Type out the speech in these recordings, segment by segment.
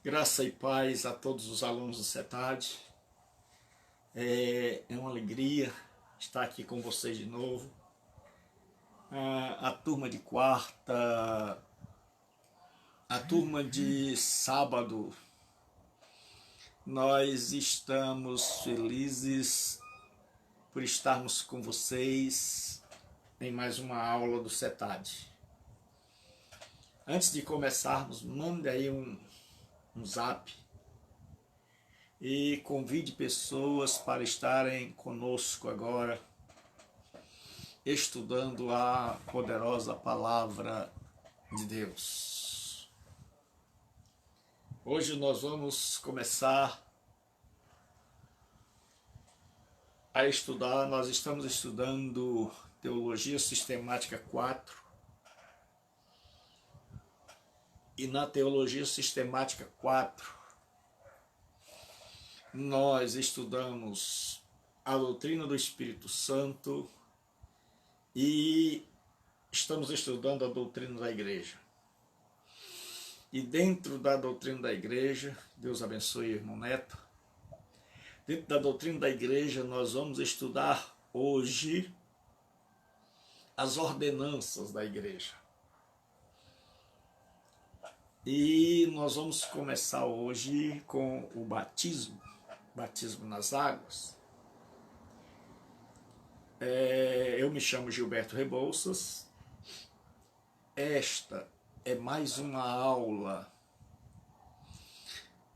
Graça e paz a todos os alunos do CETAD. É uma alegria estar aqui com vocês de novo. A turma de quarta, a turma de sábado, nós estamos felizes por estarmos com vocês em mais uma aula do CETAD. Antes de começarmos, mande aí um zap e convide pessoas para estarem conosco agora, estudando a poderosa palavra de Deus. Hoje nós vamos começar a estudar, nós estamos estudando Teologia Sistemática 4, e na Teologia Sistemática 4, nós estudamos a doutrina do Espírito Santo e estamos estudando a doutrina da igreja. E dentro da doutrina da igreja, Deus abençoe o irmão Neto, dentro da doutrina da igreja nós vamos estudar hoje as ordenanças da igreja. E nós vamos começar hoje com o batismo nas águas. Eu me chamo Gilberto Rebouças. Esta é mais uma aula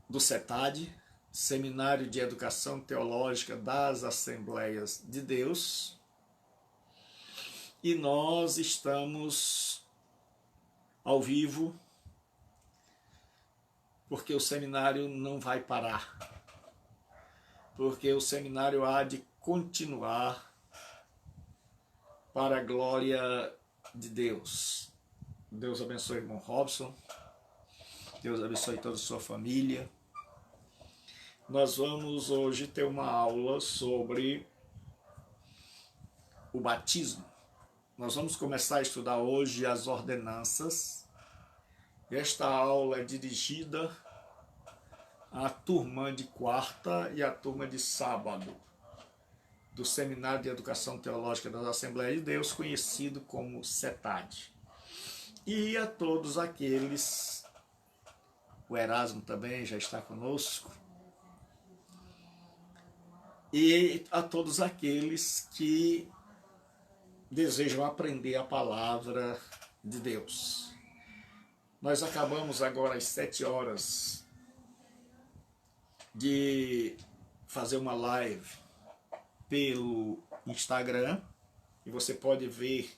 do CETAD, Seminário de Educação Teológica das Assembleias de Deus. E nós estamos ao vivo, porque o seminário não vai parar, porque o seminário há de continuar para a glória de Deus. Deus abençoe o irmão Robson, Deus abençoe toda a sua família. Nós vamos hoje ter uma aula sobre o batismo. Nós vamos começar a estudar hoje as ordenanças. Esta aula é dirigida à turma de quarta e à turma de sábado do Seminário de Educação Teológica das Assembleias de Deus, conhecido como CETAD. E a todos aqueles, o Erasmo também já está conosco, e a todos aqueles que desejam aprender a palavra de Deus. Nós acabamos agora às 7 horas de fazer uma live pelo Instagram, e você pode ver,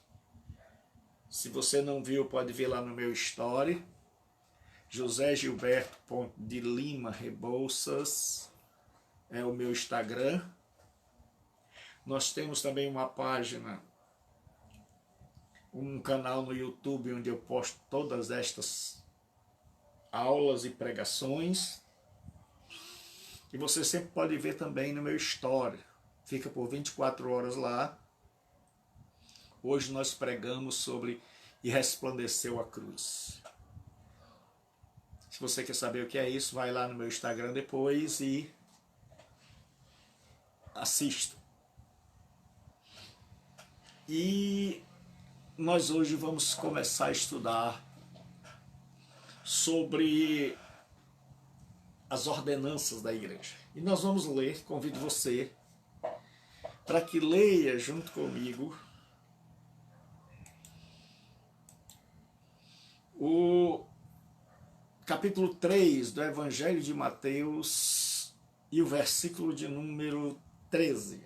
se você não viu, pode ver lá no meu story, José Gilberto de Lima Rebouças é o meu Instagram. Nós temos também uma página, um canal no YouTube onde eu posto todas estas aulas e pregações. E você sempre pode ver também no meu story. Fica por 24 horas lá. Hoje nós pregamos sobre E Resplandeceu a Cruz. Se você quer saber o que é isso, vai lá no meu Instagram depois e assista. E nós hoje vamos começar a estudar sobre as ordenanças da igreja. E nós vamos ler, convido você para que leia junto comigo o capítulo 3 do Evangelho de Mateus e o versículo de número 13.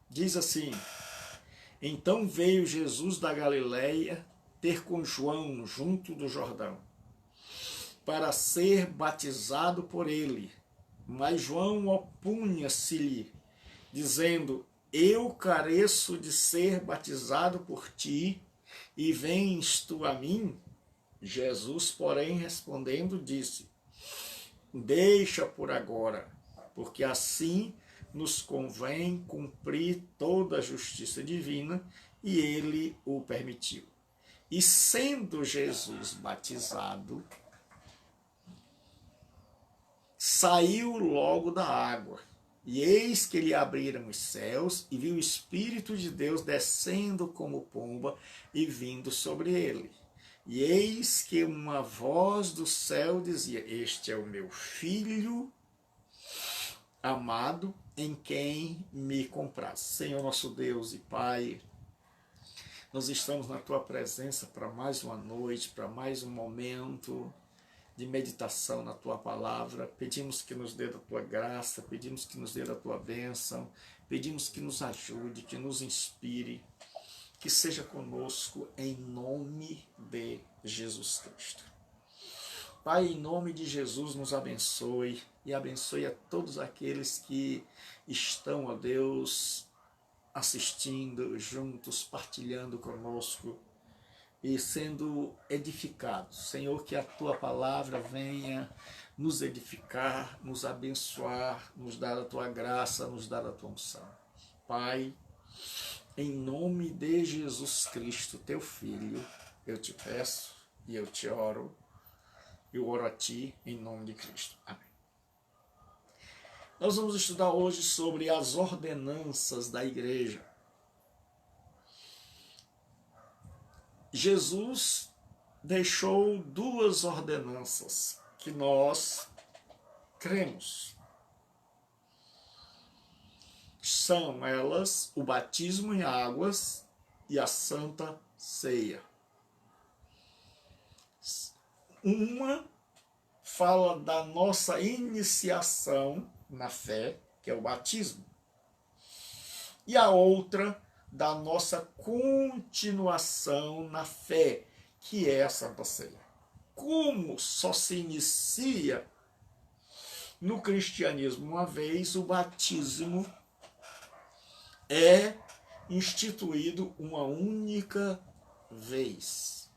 Diz assim: Então veio Jesus da Galileia ter com João junto do Jordão, para ser batizado por ele. Mas João opunha-se-lhe, dizendo: Eu careço de ser batizado por ti, e vens tu a mim? Jesus, porém, respondendo, disse: Deixa por agora, porque assim nos convém cumprir toda a justiça divina, e ele o permitiu. E sendo Jesus batizado, saiu logo da água. E eis que lhe abriram os céus, e viu o Espírito de Deus descendo como pomba e vindo sobre ele. E eis que uma voz do céu dizia: Este é o meu Filho amado, em quem me compraz. Senhor nosso Deus e Pai, nós estamos na Tua presença para mais uma noite, para mais um momento de meditação na Tua Palavra. Pedimos que nos dê da Tua graça, pedimos que nos dê da Tua bênção, pedimos que nos ajude, que nos inspire, que seja conosco em nome de Jesus Cristo. Pai, em nome de Jesus, nos abençoe e abençoe a todos aqueles que estão, ó Deus, assistindo juntos, partilhando conosco e sendo edificados. Senhor, que a Tua palavra venha nos edificar, nos abençoar, nos dar a Tua graça, nos dar a Tua unção. Pai, em nome de Jesus Cristo, Teu Filho, eu te peço e eu te oro. Eu oro a Ti em nome de Cristo. Amém. Nós vamos estudar hoje sobre as ordenanças da igreja. Jesus deixou duas ordenanças que nós cremos. São elas o batismo em águas e a Santa Ceia. Uma fala da nossa iniciação na fé, que é o batismo, e a outra da nossa continuação na fé, que é a Santa Ceia. Como só se inicia no cristianismo uma vez, o batismo é instituído uma única vez.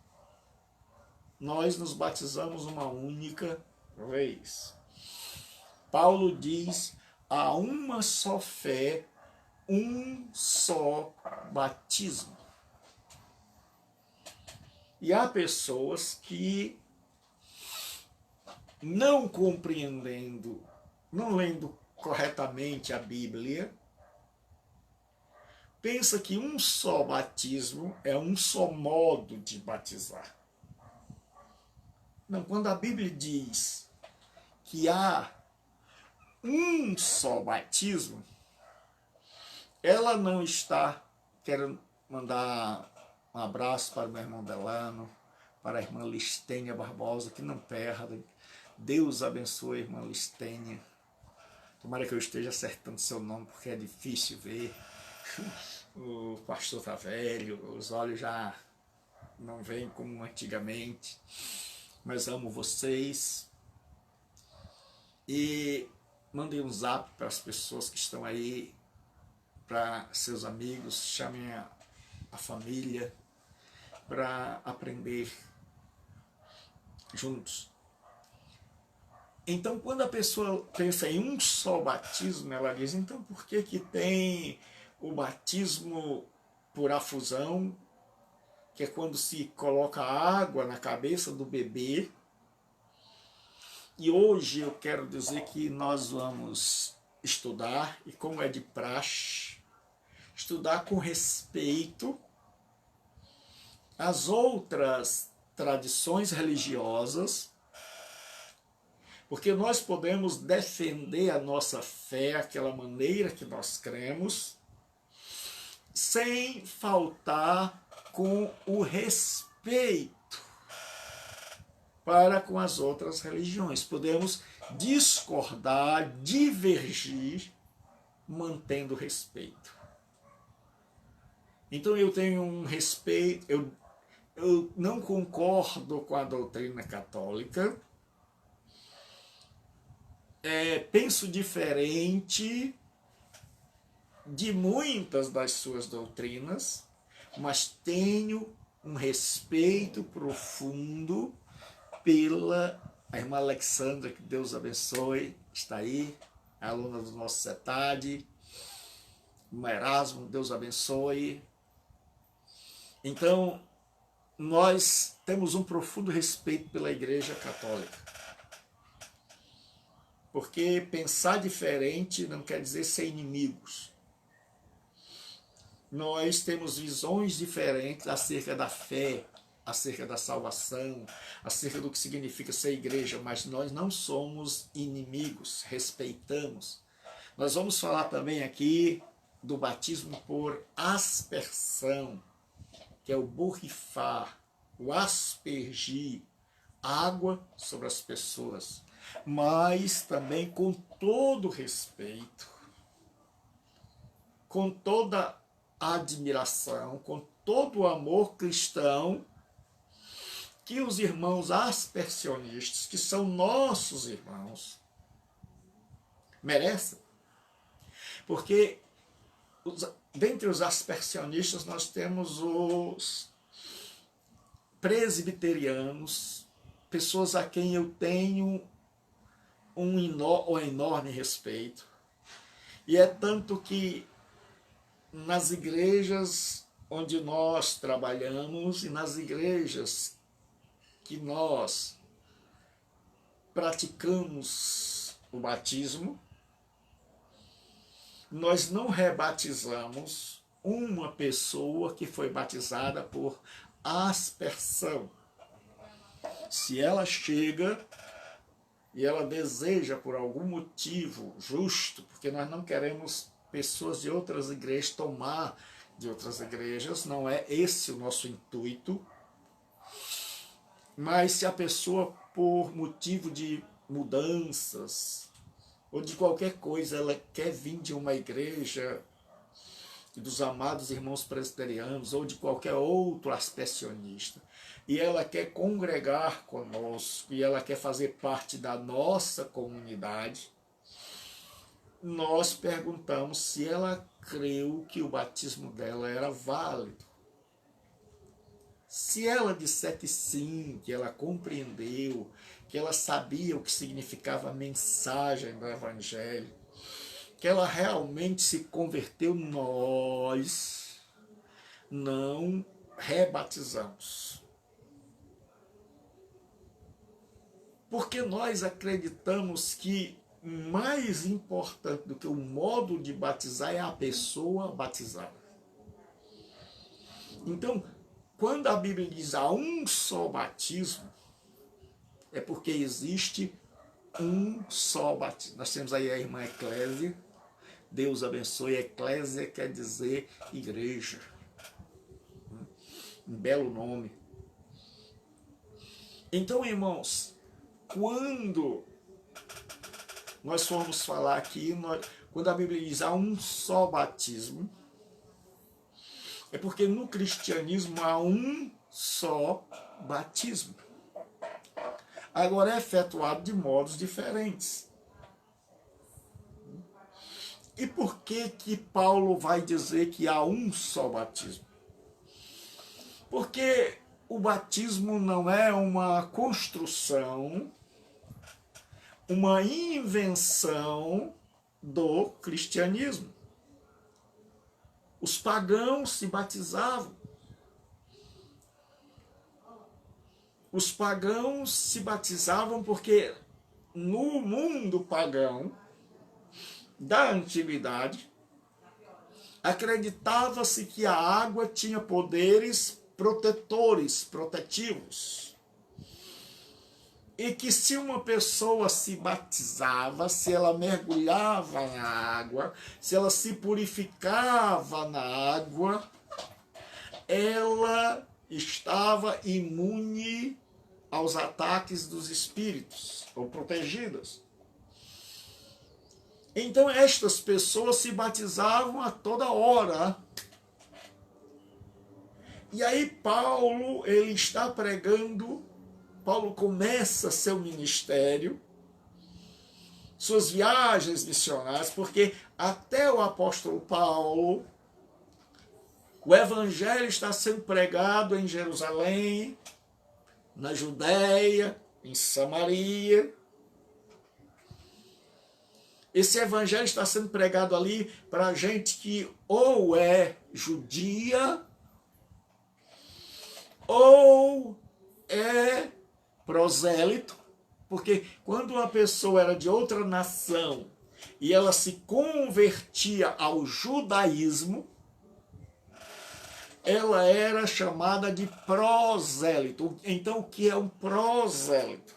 Nós nos batizamos uma única vez. Paulo diz: há uma só fé, um só batismo. E há pessoas que, não compreendendo, não lendo corretamente a Bíblia, pensa que um só batismo é um só modo de batizar. Não, quando a Bíblia diz que há um só batismo, ela não está querendo mandar um abraço para o meu irmão Delano, para a irmã Listênia Barbosa, que não perdem. Deus abençoe a irmã Listênia. Tomara que eu esteja acertando seu nome, porque é difícil ver. O pastor está velho, os olhos já não veem como antigamente. Mas amo vocês. E mandem um zap para as pessoas que estão aí, para seus amigos, chamem a família para aprender juntos. Então, quando a pessoa pensa em um só batismo, ela diz: então por que que tem o batismo por afusão, que é quando se coloca água na cabeça do bebê? E hoje eu quero dizer que nós vamos estudar, e como é de praxe, estudar com respeito as outras tradições religiosas, porque nós podemos defender a nossa fé, aquela maneira que nós cremos, sem faltar com o respeito para com as outras religiões. Podemos discordar, divergir, mantendo respeito. Então eu tenho um respeito, eu não concordo com a doutrina católica, penso diferente de muitas das suas doutrinas, mas tenho um respeito profundo pela irmã Alexandra, que Deus abençoe, está aí, aluna do nosso CETAD, irmã Erasmo, Deus abençoe. Então, nós temos um profundo respeito pela Igreja Católica. Porque pensar diferente não quer dizer ser inimigos. Nós temos visões diferentes acerca da fé, acerca da salvação, acerca do que significa ser igreja, mas nós não somos inimigos, respeitamos. Nós vamos falar também aqui do batismo por aspersão, que é o borrifar, o aspergir água sobre as pessoas, mas também com todo respeito, com toda admiração, com todo o amor cristão que os irmãos aspersionistas, que são nossos irmãos, merecem. Porque dentre os aspersionistas nós temos os presbiterianos, pessoas a quem eu tenho um enorme respeito. E é tanto que nas igrejas onde nós trabalhamos e nas igrejas que nós praticamos o batismo, nós não rebatizamos uma pessoa que foi batizada por aspersão. Se ela chega e ela deseja por algum motivo justo, porque nós não queremos pessoas de outras igrejas tomar de outras igrejas, não é esse o nosso intuito, mas se a pessoa por motivo de mudanças ou de qualquer coisa, ela quer vir de uma igreja dos amados irmãos presbiterianos ou de qualquer outro aspersionista, e ela quer congregar conosco, e ela quer fazer parte da nossa comunidade, nós perguntamos se ela creu que o batismo dela era válido. Se ela disser que sim, que ela compreendeu, que ela sabia o que significava a mensagem do Evangelho, que ela realmente se converteu, nós não rebatizamos. Porque nós acreditamos que mais importante do que o modo de batizar é a pessoa batizada. Então, quando a Bíblia diz há um só batismo, é porque existe um só batismo. Nós temos aí a irmã Eclésia, Deus abençoe. Eclésia quer dizer igreja. Um belo nome. Então, irmãos, quando nós formos falar aqui, quando a Bíblia diz há um só batismo, é porque no cristianismo há um só batismo. Agora é efetuado de modos diferentes. E por que Paulo vai dizer que há um só batismo? Porque o batismo não é uma construção, uma invenção do cristianismo. Os pagãos se batizavam. Os pagãos se batizavam porque no mundo pagão da antiguidade acreditava-se que a água tinha poderes protetores, protetivos. E que se uma pessoa se batizava, se ela mergulhava na água, se ela se purificava na água, ela estava imune aos ataques dos espíritos, ou protegidas. Então estas pessoas se batizavam a toda hora. E aí Paulo, ele está pregando, Paulo começa seu ministério, suas viagens missionárias, porque até o apóstolo Paulo, o evangelho está sendo pregado em Jerusalém, na Judéia, em Samaria. Esse evangelho está sendo pregado ali para gente que ou é judia, ou é prosélito, porque quando uma pessoa era de outra nação e ela se convertia ao judaísmo, ela era chamada de prosélito. Então, o que é um prosélito?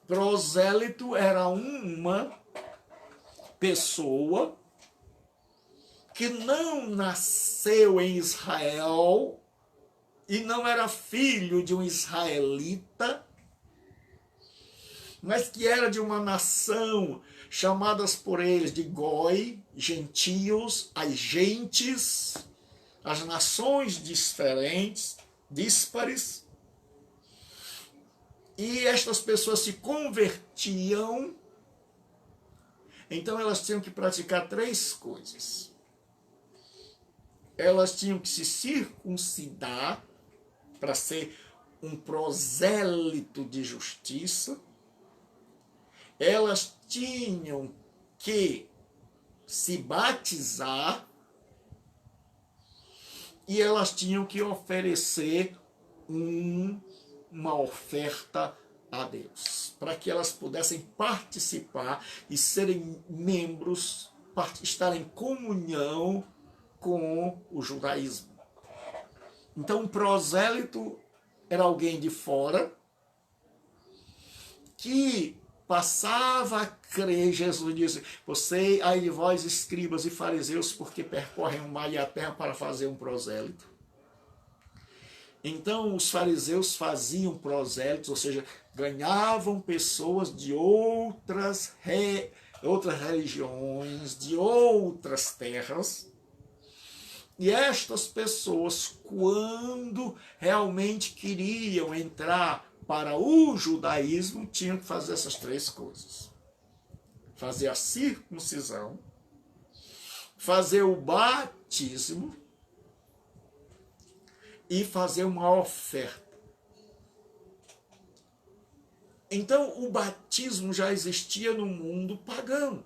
Prosélito era uma pessoa que não nasceu em Israel e não era filho de um israelita, mas que era de uma nação chamadas por eles de Goi, gentios, as gentes, as nações diferentes, díspares, e estas pessoas se convertiam, então elas tinham que praticar 3 coisas. Elas tinham que se circuncidar para ser um prosélito de justiça. Elas tinham que se batizar e elas tinham que oferecer uma oferta a Deus, para que elas pudessem participar e serem membros, estar em comunhão com o judaísmo. Então, um prosélito era alguém de fora que passava a crer. Jesus disse: você, ai de vós, escribas e fariseus, porque percorrem o mar e a terra para fazer um prosélito. Então, os fariseus faziam prosélitos, ou seja, ganhavam pessoas de outras religiões, de outras terras. E estas pessoas, quando realmente queriam entrar para o judaísmo, tinham que fazer essas 3 coisas. Fazer a circuncisão, fazer o batismo e fazer uma oferta. Então, o batismo já existia no mundo pagão.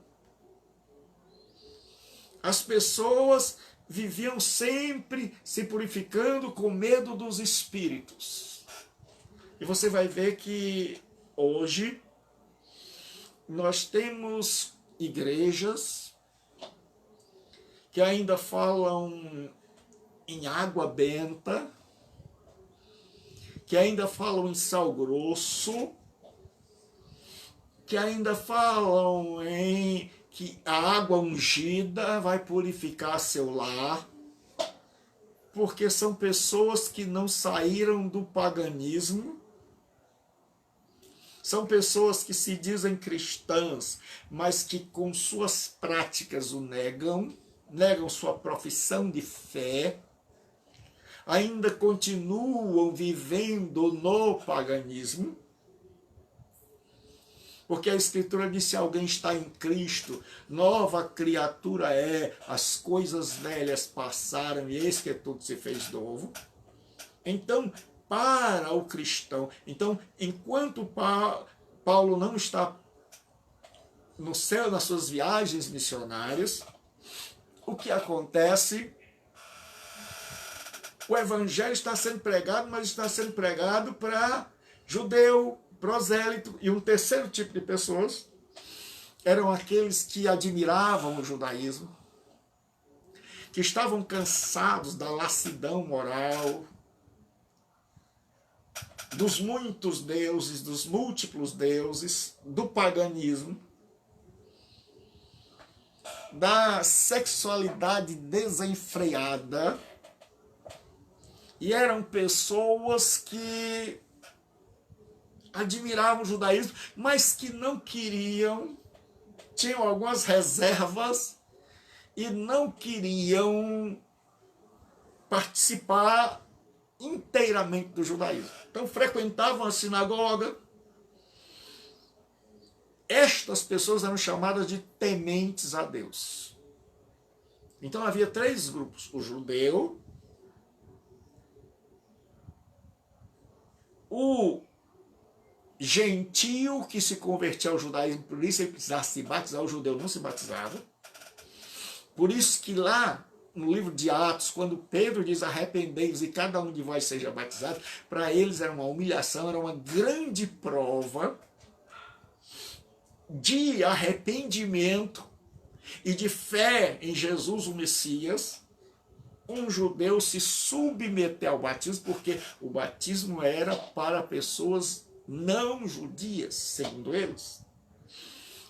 As pessoas viviam sempre se purificando com medo dos espíritos. E você vai ver que hoje nós temos igrejas que ainda falam em água benta, que ainda falam em sal grosso, que ainda falam em que a água ungida vai purificar seu lar, porque são pessoas que não saíram do paganismo, são pessoas que se dizem cristãs, mas que com suas práticas o negam sua profissão de fé, ainda continuam vivendo no paganismo, porque a Escritura diz: se alguém está em Cristo, nova criatura é, as coisas velhas passaram e eis que tudo se fez novo. Então, para o cristão, então, enquanto Paulo não está no céu nas suas viagens missionárias, o que acontece? O evangelho está sendo pregado, mas está sendo pregado para judeu, prosélito, e um terceiro tipo de pessoas eram aqueles que admiravam o judaísmo, que estavam cansados da lassidão moral, dos muitos deuses, dos múltiplos deuses, do paganismo, da sexualidade desenfreada, e eram pessoas que admiravam o judaísmo, mas que não queriam, tinham algumas reservas e não queriam participar inteiramente do judaísmo. Então frequentavam a sinagoga. Estas pessoas eram chamadas de tementes a Deus. Então havia 3 grupos: o judeu, o gentio que se convertia ao judaísmo, por isso ele precisava se batizar. O judeu não se batizava. Por isso que lá no livro de Atos, quando Pedro diz arrependei-vos e cada um de vós seja batizado, para eles era uma humilhação, era uma grande prova de arrependimento e de fé em Jesus o Messias, um judeu se submeter ao batismo, porque o batismo era para pessoas não judias, segundo eles,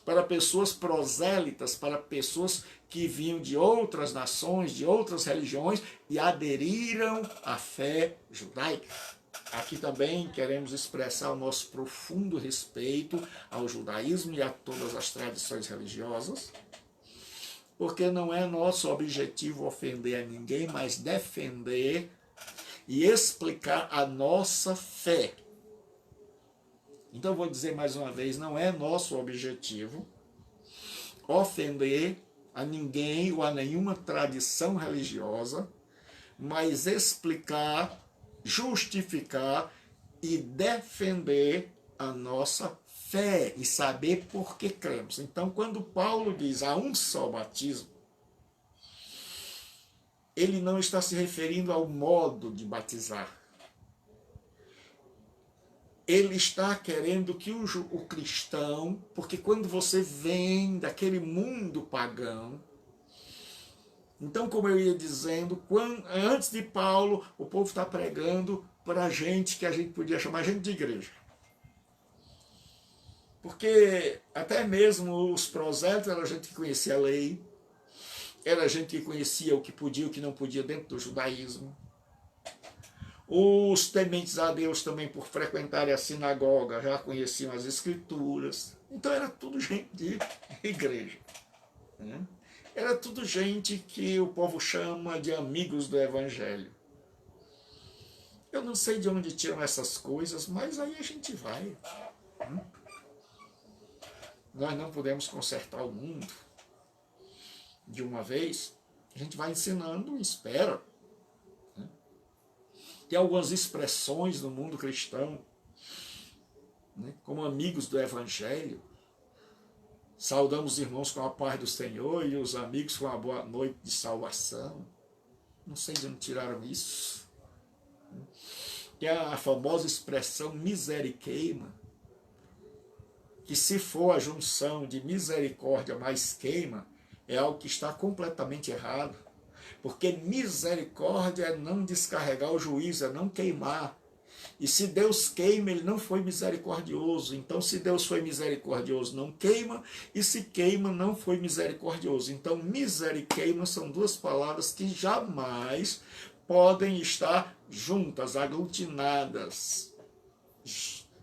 para pessoas prosélitas, para pessoas que vinham de outras nações, de outras religiões e aderiram à fé judaica. Aqui também queremos expressar o nosso profundo respeito ao judaísmo e a todas as tradições religiosas, porque não é nosso objetivo ofender a ninguém, mas defender e explicar a nossa fé. Então vou dizer mais uma vez, não é nosso objetivo ofender a ninguém ou a nenhuma tradição religiosa, mas explicar, justificar e defender a nossa fé e saber por que cremos. Então, quando Paulo diz há um só batismo, ele não está se referindo ao modo de batizar. Ele está querendo que o cristão, porque quando você vem daquele mundo pagão, então, como eu ia dizendo, antes de Paulo, o povo está pregando para gente que a gente podia chamar gente de igreja. Porque até mesmo os prosélitos era gente que conhecia a lei, era gente que conhecia o que podia e o que não podia dentro do judaísmo. Os tementes a Deus também, por frequentarem a sinagoga, já conheciam as escrituras. Então era tudo gente de igreja, né? Era tudo gente que o povo chama de amigos do evangelho. Eu não sei de onde tiram essas coisas, mas aí a gente vai. Nós não podemos consertar o mundo de uma vez. A gente vai ensinando e espera. Tem algumas expressões no mundo cristão, né, como amigos do evangelho. Saudamos os irmãos com a paz do Senhor e os amigos com a boa noite de salvação. Não sei de onde tiraram isso. Tem a famosa expressão miseriqueima, que se for a junção de misericórdia mais queima, é algo que está completamente errado. Porque misericórdia é não descarregar o juízo, é não queimar. E se Deus queima, ele não foi misericordioso. Então, se Deus foi misericordioso, não queima. E se queima, não foi misericordioso. Então, miseriqueima são duas palavras que jamais podem estar juntas, aglutinadas.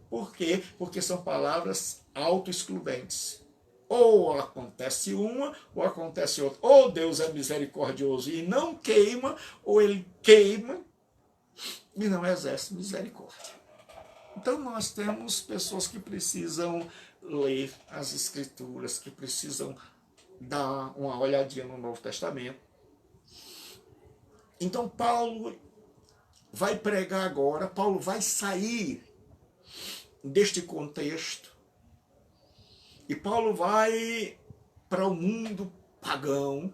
Por quê? Porque são palavras autoexcludentes. Ou acontece uma, ou acontece outra. Ou Deus é misericordioso e não queima, ou ele queima e não exerce misericórdia. Então nós temos pessoas que precisam ler as Escrituras, que precisam dar uma olhadinha no Novo Testamento. Então Paulo vai pregar agora, Paulo vai sair deste contexto, e Paulo vai para o mundo pagão,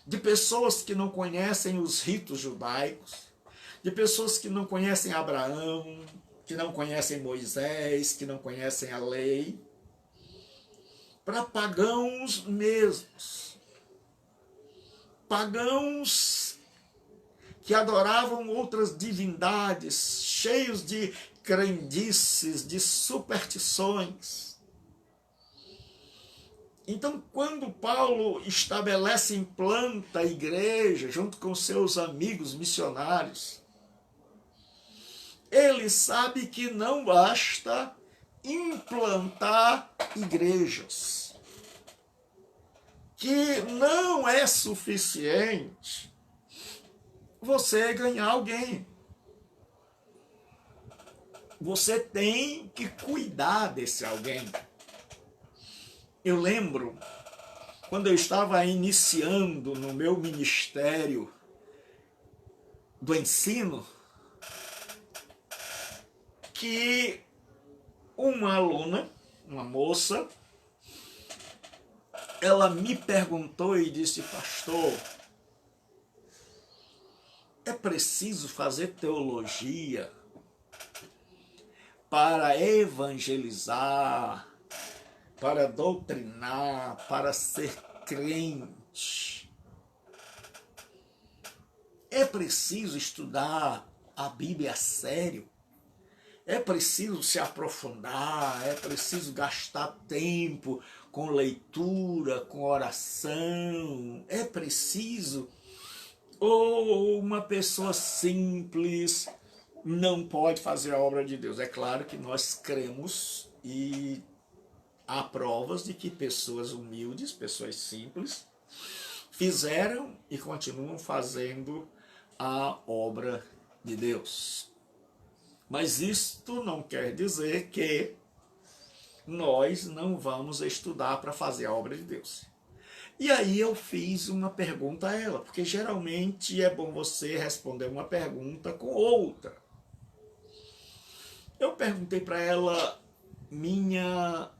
de pessoas que não conhecem os ritos judaicos, de pessoas que não conhecem Abraão, que não conhecem Moisés, que não conhecem a lei, para pagãos mesmos. Pagãos que adoravam outras divindades, cheios de crendices, de superstições. Então, quando Paulo estabelece e implanta a igreja, junto com seus amigos missionários, ele sabe que não basta implantar igrejas, que não é suficiente você ganhar alguém. Você tem que cuidar desse alguém. Eu lembro, quando eu estava iniciando no meu ministério do ensino, que uma aluna, uma moça, ela me perguntou e disse: pastor, É preciso fazer teologia para evangelizar, para doutrinar, para ser crente. É preciso estudar a Bíblia a sério. É preciso se aprofundar, é preciso gastar tempo com leitura, com oração. É preciso. Ou uma pessoa simples não pode fazer a obra de Deus. É claro que nós cremos e há provas de que pessoas humildes, pessoas simples, fizeram e continuam fazendo a obra de Deus. Mas isto não quer dizer que nós não vamos estudar para fazer a obra de Deus. E aí eu fiz uma pergunta a ela, porque geralmente é bom você responder uma pergunta com outra. Eu perguntei para ela, minha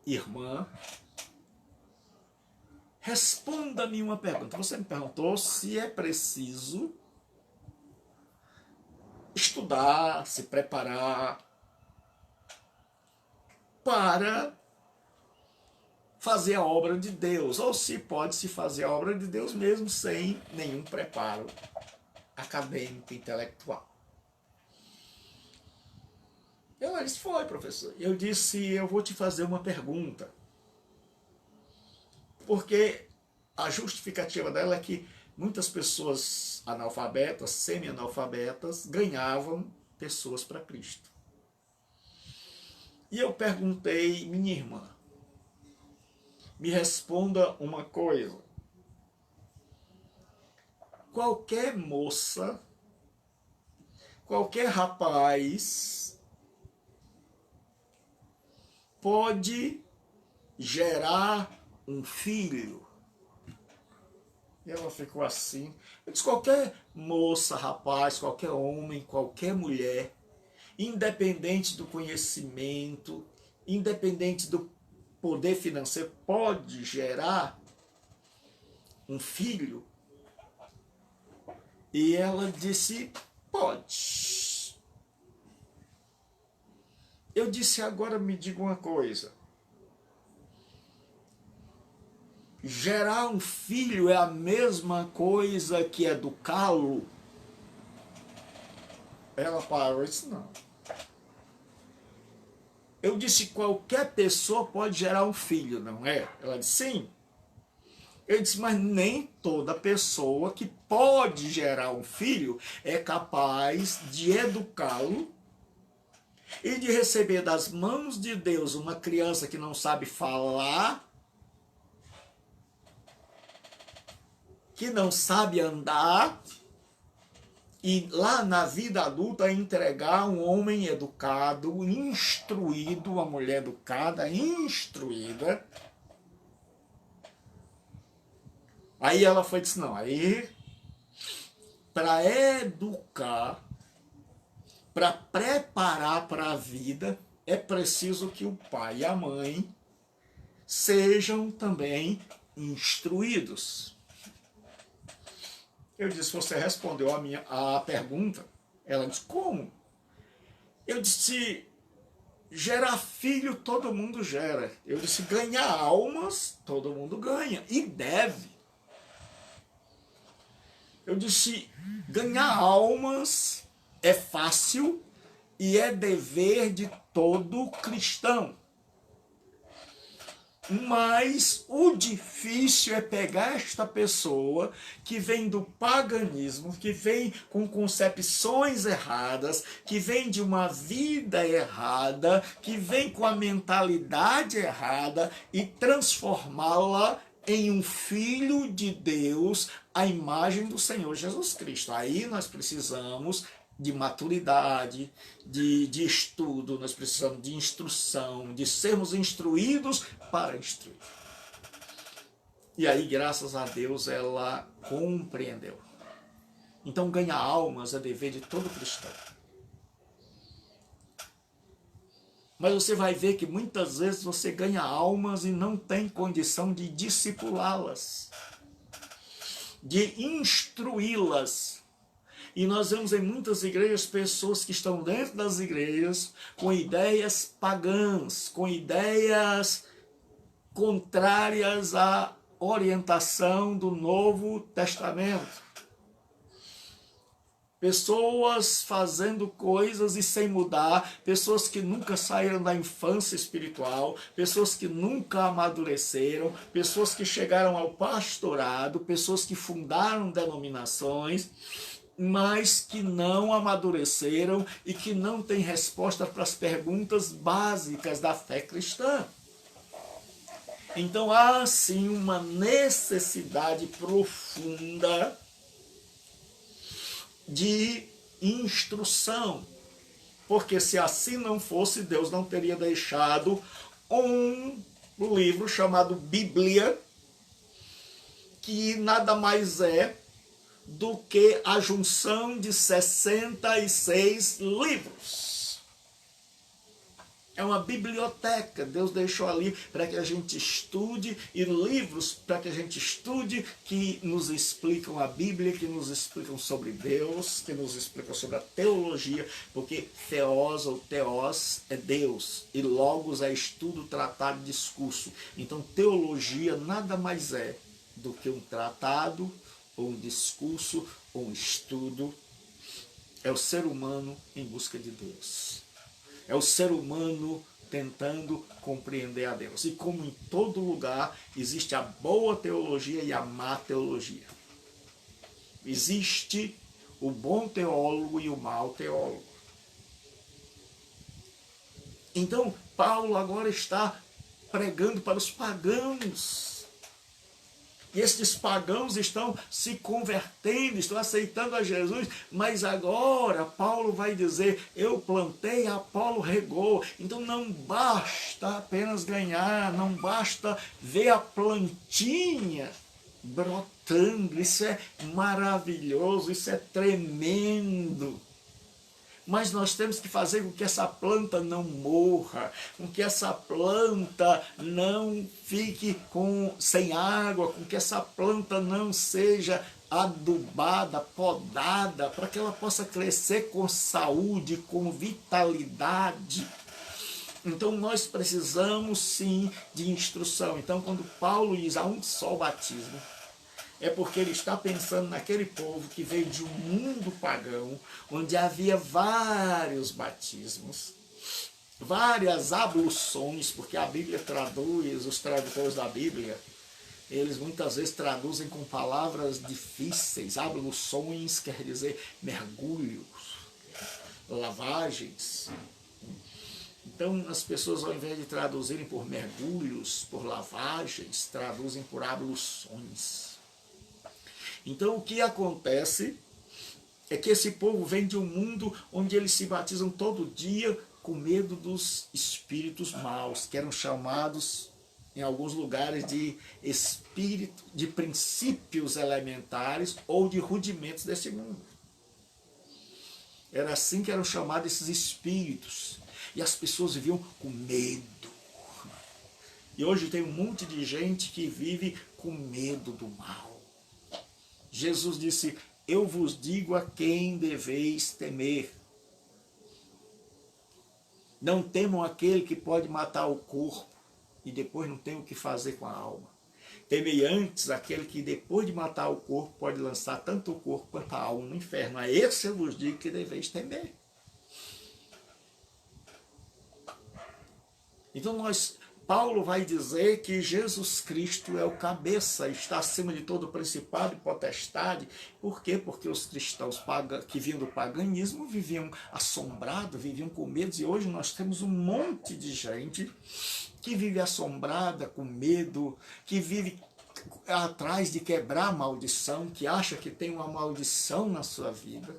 irmã, responda-me uma pergunta. Você me perguntou se é preciso estudar, se preparar para fazer a obra de Deus, ou se pode se fazer a obra de Deus mesmo sem nenhum preparo acadêmico, intelectual. Ela disse, foi, professor. Eu disse, eu vou te fazer uma pergunta. Porque a justificativa dela é que muitas pessoas analfabetas, semi-analfabetas, ganhavam pessoas para Cristo. E eu perguntei, minha irmã, me responda uma coisa. Qualquer moça, qualquer rapaz pode gerar um filho? E ela ficou assim. Eu disse, qualquer moça, rapaz, qualquer homem, qualquer mulher, independente do conhecimento, independente do poder financeiro, pode gerar um filho? E ela disse, pode. Eu disse, agora me diga uma coisa. Gerar um filho é a mesma coisa que educá-lo? Ela parou e disse, não. Eu disse, qualquer pessoa pode gerar um filho, não é? Ela disse, sim. Eu disse, mas nem toda pessoa que pode gerar um filho é capaz de educá-lo e de receber das mãos de Deus uma criança que não sabe falar, que não sabe andar, e lá na vida adulta entregar um homem educado, instruído, uma mulher educada, instruída. Aí ela foi e disse, não, aí para educar, para preparar para a vida, é preciso que o pai e a mãe sejam também instruídos. Eu disse, você respondeu a pergunta? Ela disse, como? Eu disse, gerar filho todo mundo gera. Eu disse, ganhar almas todo mundo ganha e deve. Eu disse, ganhar almas é fácil e é dever de todo cristão. Mas o difícil é pegar esta pessoa que vem do paganismo, que vem com concepções erradas, que vem de uma vida errada, que vem com a mentalidade errada e transformá-la em um filho de Deus, à imagem do Senhor Jesus Cristo. Aí nós precisamos de maturidade, de estudo, nós precisamos de instrução, de sermos instruídos para instruir. E aí, graças a Deus, ela compreendeu. Então, ganhar almas é dever de todo cristão. Mas você vai ver que muitas vezes você ganha almas e não tem condição de discipulá-las, de instruí-las. E nós vemos em muitas igrejas pessoas que estão dentro das igrejas com ideias pagãs, com ideias contrárias à orientação do Novo Testamento. Pessoas fazendo coisas e sem mudar, pessoas que nunca saíram da infância espiritual, pessoas que nunca amadureceram, pessoas que chegaram ao pastorado, pessoas que fundaram denominações, mas que não amadureceram e que não têm resposta para as perguntas básicas da fé cristã. Então há sim uma necessidade profunda de instrução, porque se assim não fosse, Deus não teria deixado um livro chamado Bíblia, que nada mais é do que a junção de 66 livros. É uma biblioteca, Deus deixou ali para que a gente estude, e livros para que a gente estude, que nos explicam a Bíblia, que nos explicam sobre Deus, que nos explicam sobre a teologia, porque theos ou theos é Deus, e logos é estudo, tratado, discurso. Então teologia nada mais é do que um tratado, ou um discurso, ou um estudo. É o ser humano em busca de Deus. É o ser humano tentando compreender a Deus. E como em todo lugar, existe a boa teologia e a má teologia. Existe o bom teólogo e o mau teólogo. Então, Paulo agora está pregando para os pagãos. E estes pagãos estão se convertendo, estão aceitando a Jesus, mas agora Paulo vai dizer, eu plantei, Apolo regou. Então não basta apenas ganhar, não basta ver a plantinha brotando, isso é maravilhoso, isso é tremendo. Mas nós temos que fazer com que essa planta não morra, com que essa planta não fique sem água, com que essa planta não seja adubada, podada, para que ela possa crescer com saúde, com vitalidade. Então nós precisamos sim de instrução. Então quando Paulo diz há um só batismo, é porque ele está pensando naquele povo que veio de um mundo pagão, onde havia vários batismos, várias abluções, porque a Bíblia traduz, os tradutores da Bíblia, eles muitas vezes traduzem com palavras difíceis. Abluções quer dizer mergulhos, lavagens. Então as pessoas, ao invés de traduzirem por mergulhos, por lavagens, traduzem por abluções. Então o que acontece é que esse povo vem de um mundo onde eles se batizam todo dia com medo dos espíritos maus, que eram chamados em alguns lugares de espírito, de princípios elementares ou de rudimentos desse mundo. Era assim que eram chamados esses espíritos. E as pessoas viviam com medo. E hoje tem um monte de gente que vive com medo do mal. Jesus disse, eu vos digo a quem deveis temer. Não temam aquele que pode matar o corpo e depois não tem o que fazer com a alma. Temei antes aquele que depois de matar o corpo pode lançar tanto o corpo quanto a alma no inferno. A esse eu vos digo que deveis temer. Então Paulo vai dizer que Jesus Cristo é o cabeça, está acima de todo principado e potestade. Por quê? Porque os cristãos que vinham do paganismo viviam assombrados, viviam com medo. E hoje nós temos um monte de gente que vive assombrada, com medo, que vive atrás de quebrar a maldição, que acha que tem uma maldição na sua vida.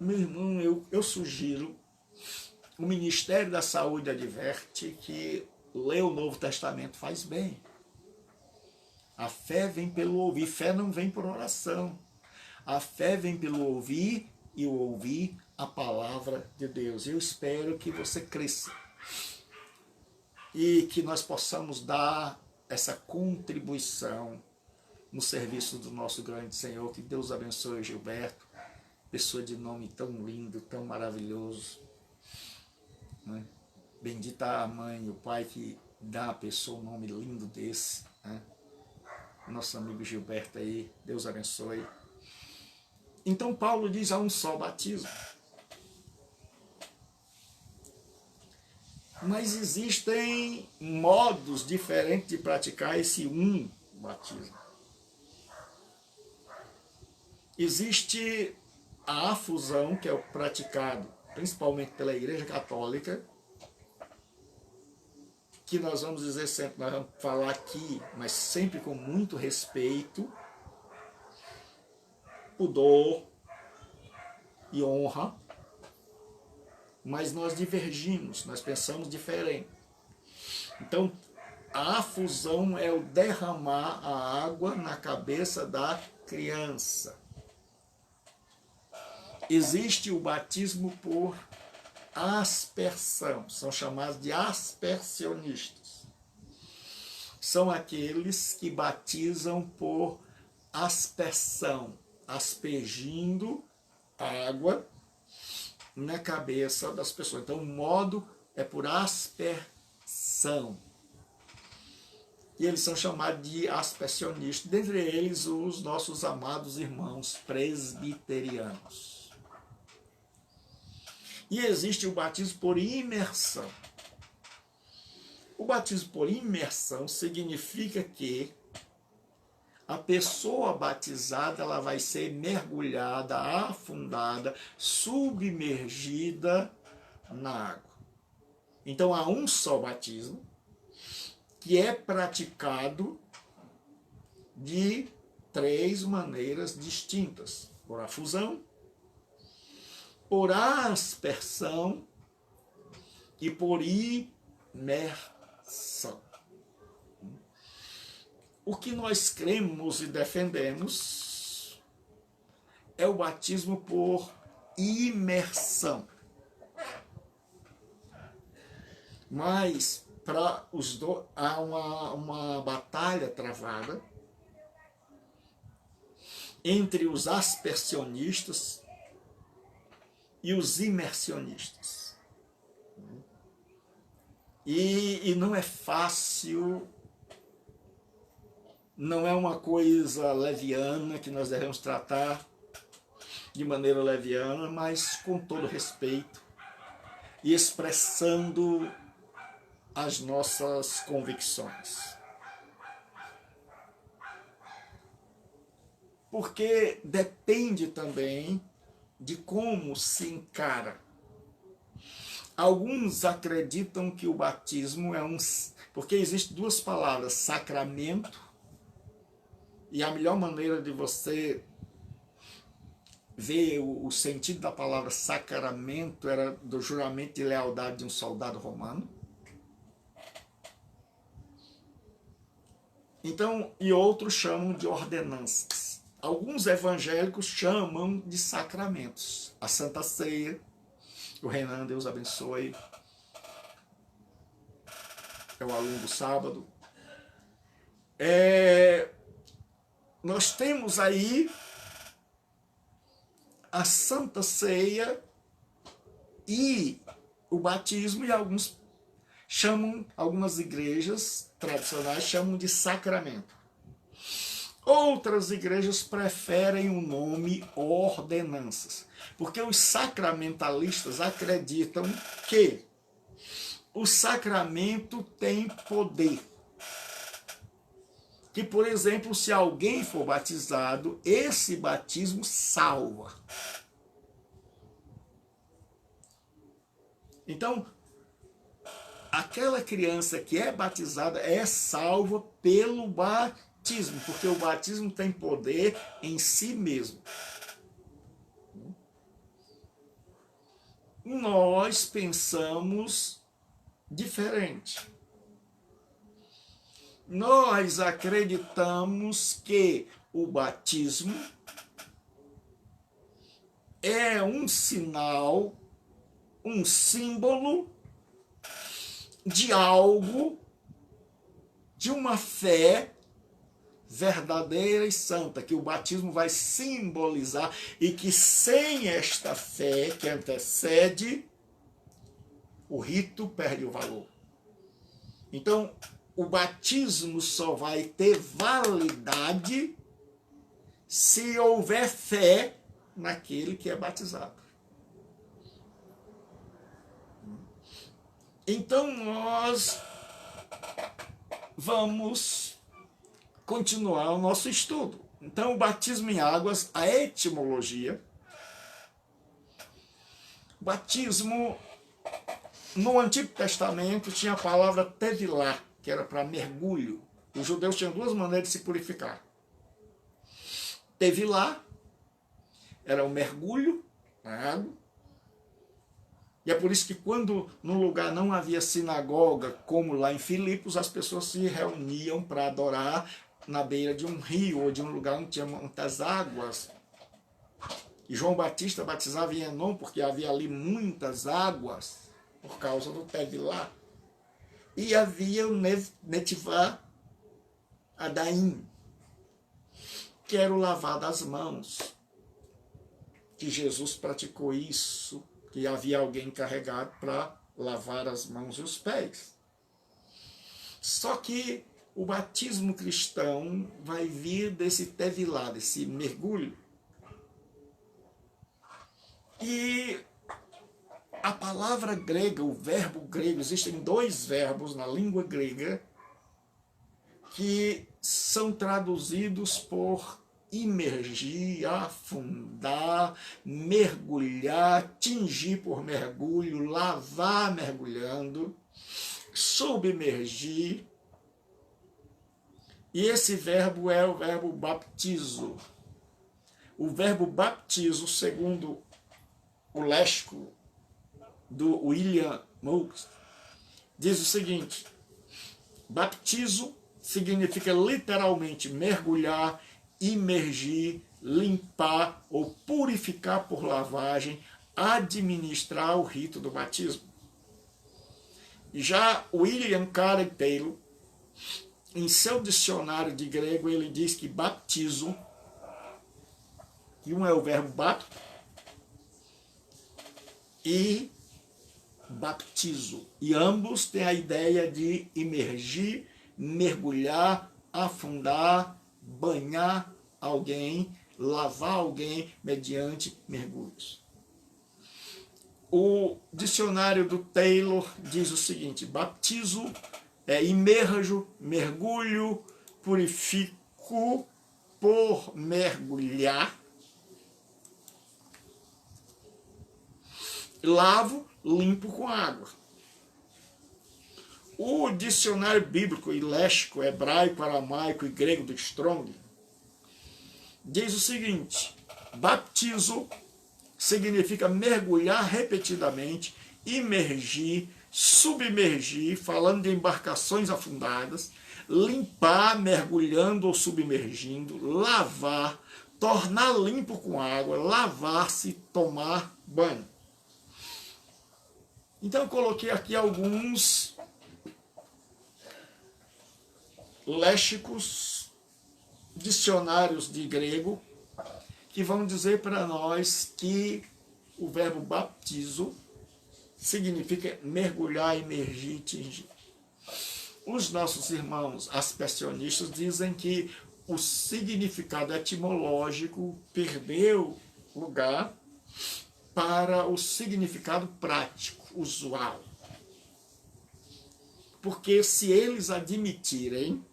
Meu irmão, eu sugiro, o Ministério da Saúde adverte que ler o Novo Testamento faz bem. A fé vem pelo ouvir, fé não vem por oração. A fé vem pelo ouvir e o ouvir a palavra de Deus. Eu espero que você cresça e que nós possamos dar essa contribuição no serviço do nosso grande Senhor. Que Deus abençoe Gilberto, pessoa de nome tão lindo, tão maravilhoso, né? Bendita a mãe e o pai que dá à pessoa um nome lindo desse, né? Nosso amigo Gilberto aí, Deus abençoe. Então Paulo diz: há um só batismo. Mas existem modos diferentes de praticar esse um batismo. Existe a afusão, que é o praticado principalmente pela Igreja Católica, que nós vamos dizer sempre, nós vamos falar aqui, mas sempre com muito respeito, pudor e honra, mas nós divergimos, nós pensamos diferente. Então, a afusão é o derramar a água na cabeça da criança. Existe o batismo por aspersão, são chamados de aspersionistas. São aqueles que batizam por aspersão, aspergindo água na cabeça das pessoas. Então, o modo é por aspersão. E eles são chamados de aspersionistas, dentre eles os nossos amados irmãos presbiterianos. E existe o batismo por imersão. O batismo por imersão significa que a pessoa batizada ela vai ser mergulhada, afundada, submergida na água. Então há um só batismo que é praticado de 3 maneiras distintas: por afusão, por aspersão e por imersão. O que nós cremos e defendemos é o batismo por imersão. Mas para os dois há uma batalha travada entre os aspersionistas e os imersionistas. E não é fácil, não é uma coisa leviana que nós devemos tratar de maneira leviana, mas com todo respeito e expressando as nossas convicções. Porque depende também de como se encara. Alguns acreditam que o batismo é porque existem 2 palavras, sacramento, e a melhor maneira de você ver o sentido da palavra sacramento era do juramento de lealdade de um soldado romano. Então, e outros chamam de ordenanças. Alguns evangélicos chamam de sacramentos. A Santa Ceia, o Renan, Deus abençoe, é o aluno do sábado. Nós temos aí a Santa Ceia e o batismo, e algumas igrejas tradicionais chamam de sacramento. Outras igrejas preferem o nome ordenanças, porque os sacramentalistas acreditam que o sacramento tem poder. Que, por exemplo, se alguém for batizado, esse batismo salva. Então, aquela criança que é batizada é salva pelo batismo, porque o batismo tem poder em si mesmo. Nós pensamos diferente. Nós acreditamos que o batismo é um sinal, um símbolo de algo, de uma fé verdadeira e santa, que o batismo vai simbolizar, e que sem esta fé que antecede, o rito perde o valor. Então, o batismo só vai ter validade se houver fé naquele que é batizado. Então, nós vamos continuar o nosso estudo. Então, o batismo em águas, a etimologia. Batismo, no Antigo Testamento, tinha a palavra tevilá, que era para mergulho. Os judeus tinham duas maneiras de se purificar. Tevilá era o mergulho na água. E é por isso que quando no lugar não havia sinagoga, como lá em Filipos, as pessoas se reuniam para adorar na beira de um rio ou de um lugar onde tinha muitas águas. E João Batista batizava em Enom porque havia ali muitas águas por causa do Tevilá. E havia o Netivá Adaim, que era o lavar das mãos. Que Jesus praticou isso, que havia alguém encarregado para lavar as mãos e os pés. Só que o batismo cristão vai vir desse tevilá, desse mergulho. E a palavra grega, o verbo grego, existem dois verbos na língua grega que são traduzidos por imergir, afundar, mergulhar, tingir por mergulho, lavar mergulhando, submergir. E esse verbo é o verbo baptizo. O verbo baptizo, segundo o léxico do William Moulton, diz o seguinte: baptizo significa literalmente mergulhar, imergir, limpar ou purificar por lavagem, administrar o rito do batismo. E já William Carey Taylor, em seu dicionário de grego, ele diz que baptizo, que um é o verbo bapto, e baptizo. E ambos têm a ideia de imergir, mergulhar, afundar, banhar alguém, lavar alguém mediante mergulhos. O dicionário do Taylor diz o seguinte: baptizo é imerjo, mergulho, purifico por mergulhar, lavo, limpo com água. O dicionário bíblico e léxico, hebraico, aramaico e grego do Strong diz o seguinte: baptizo significa mergulhar repetidamente, imergir, submergir, falando de embarcações afundadas, limpar, mergulhando ou submergindo, lavar, tornar limpo com água, lavar-se, tomar banho. Então eu coloquei aqui alguns léxicos, dicionários de grego, que vão dizer para nós que o verbo baptizo significa mergulhar, imergir, tingir. Os nossos irmãos aspersionistas dizem que o significado etimológico perdeu lugar para o significado prático, usual. Porque se eles admitirem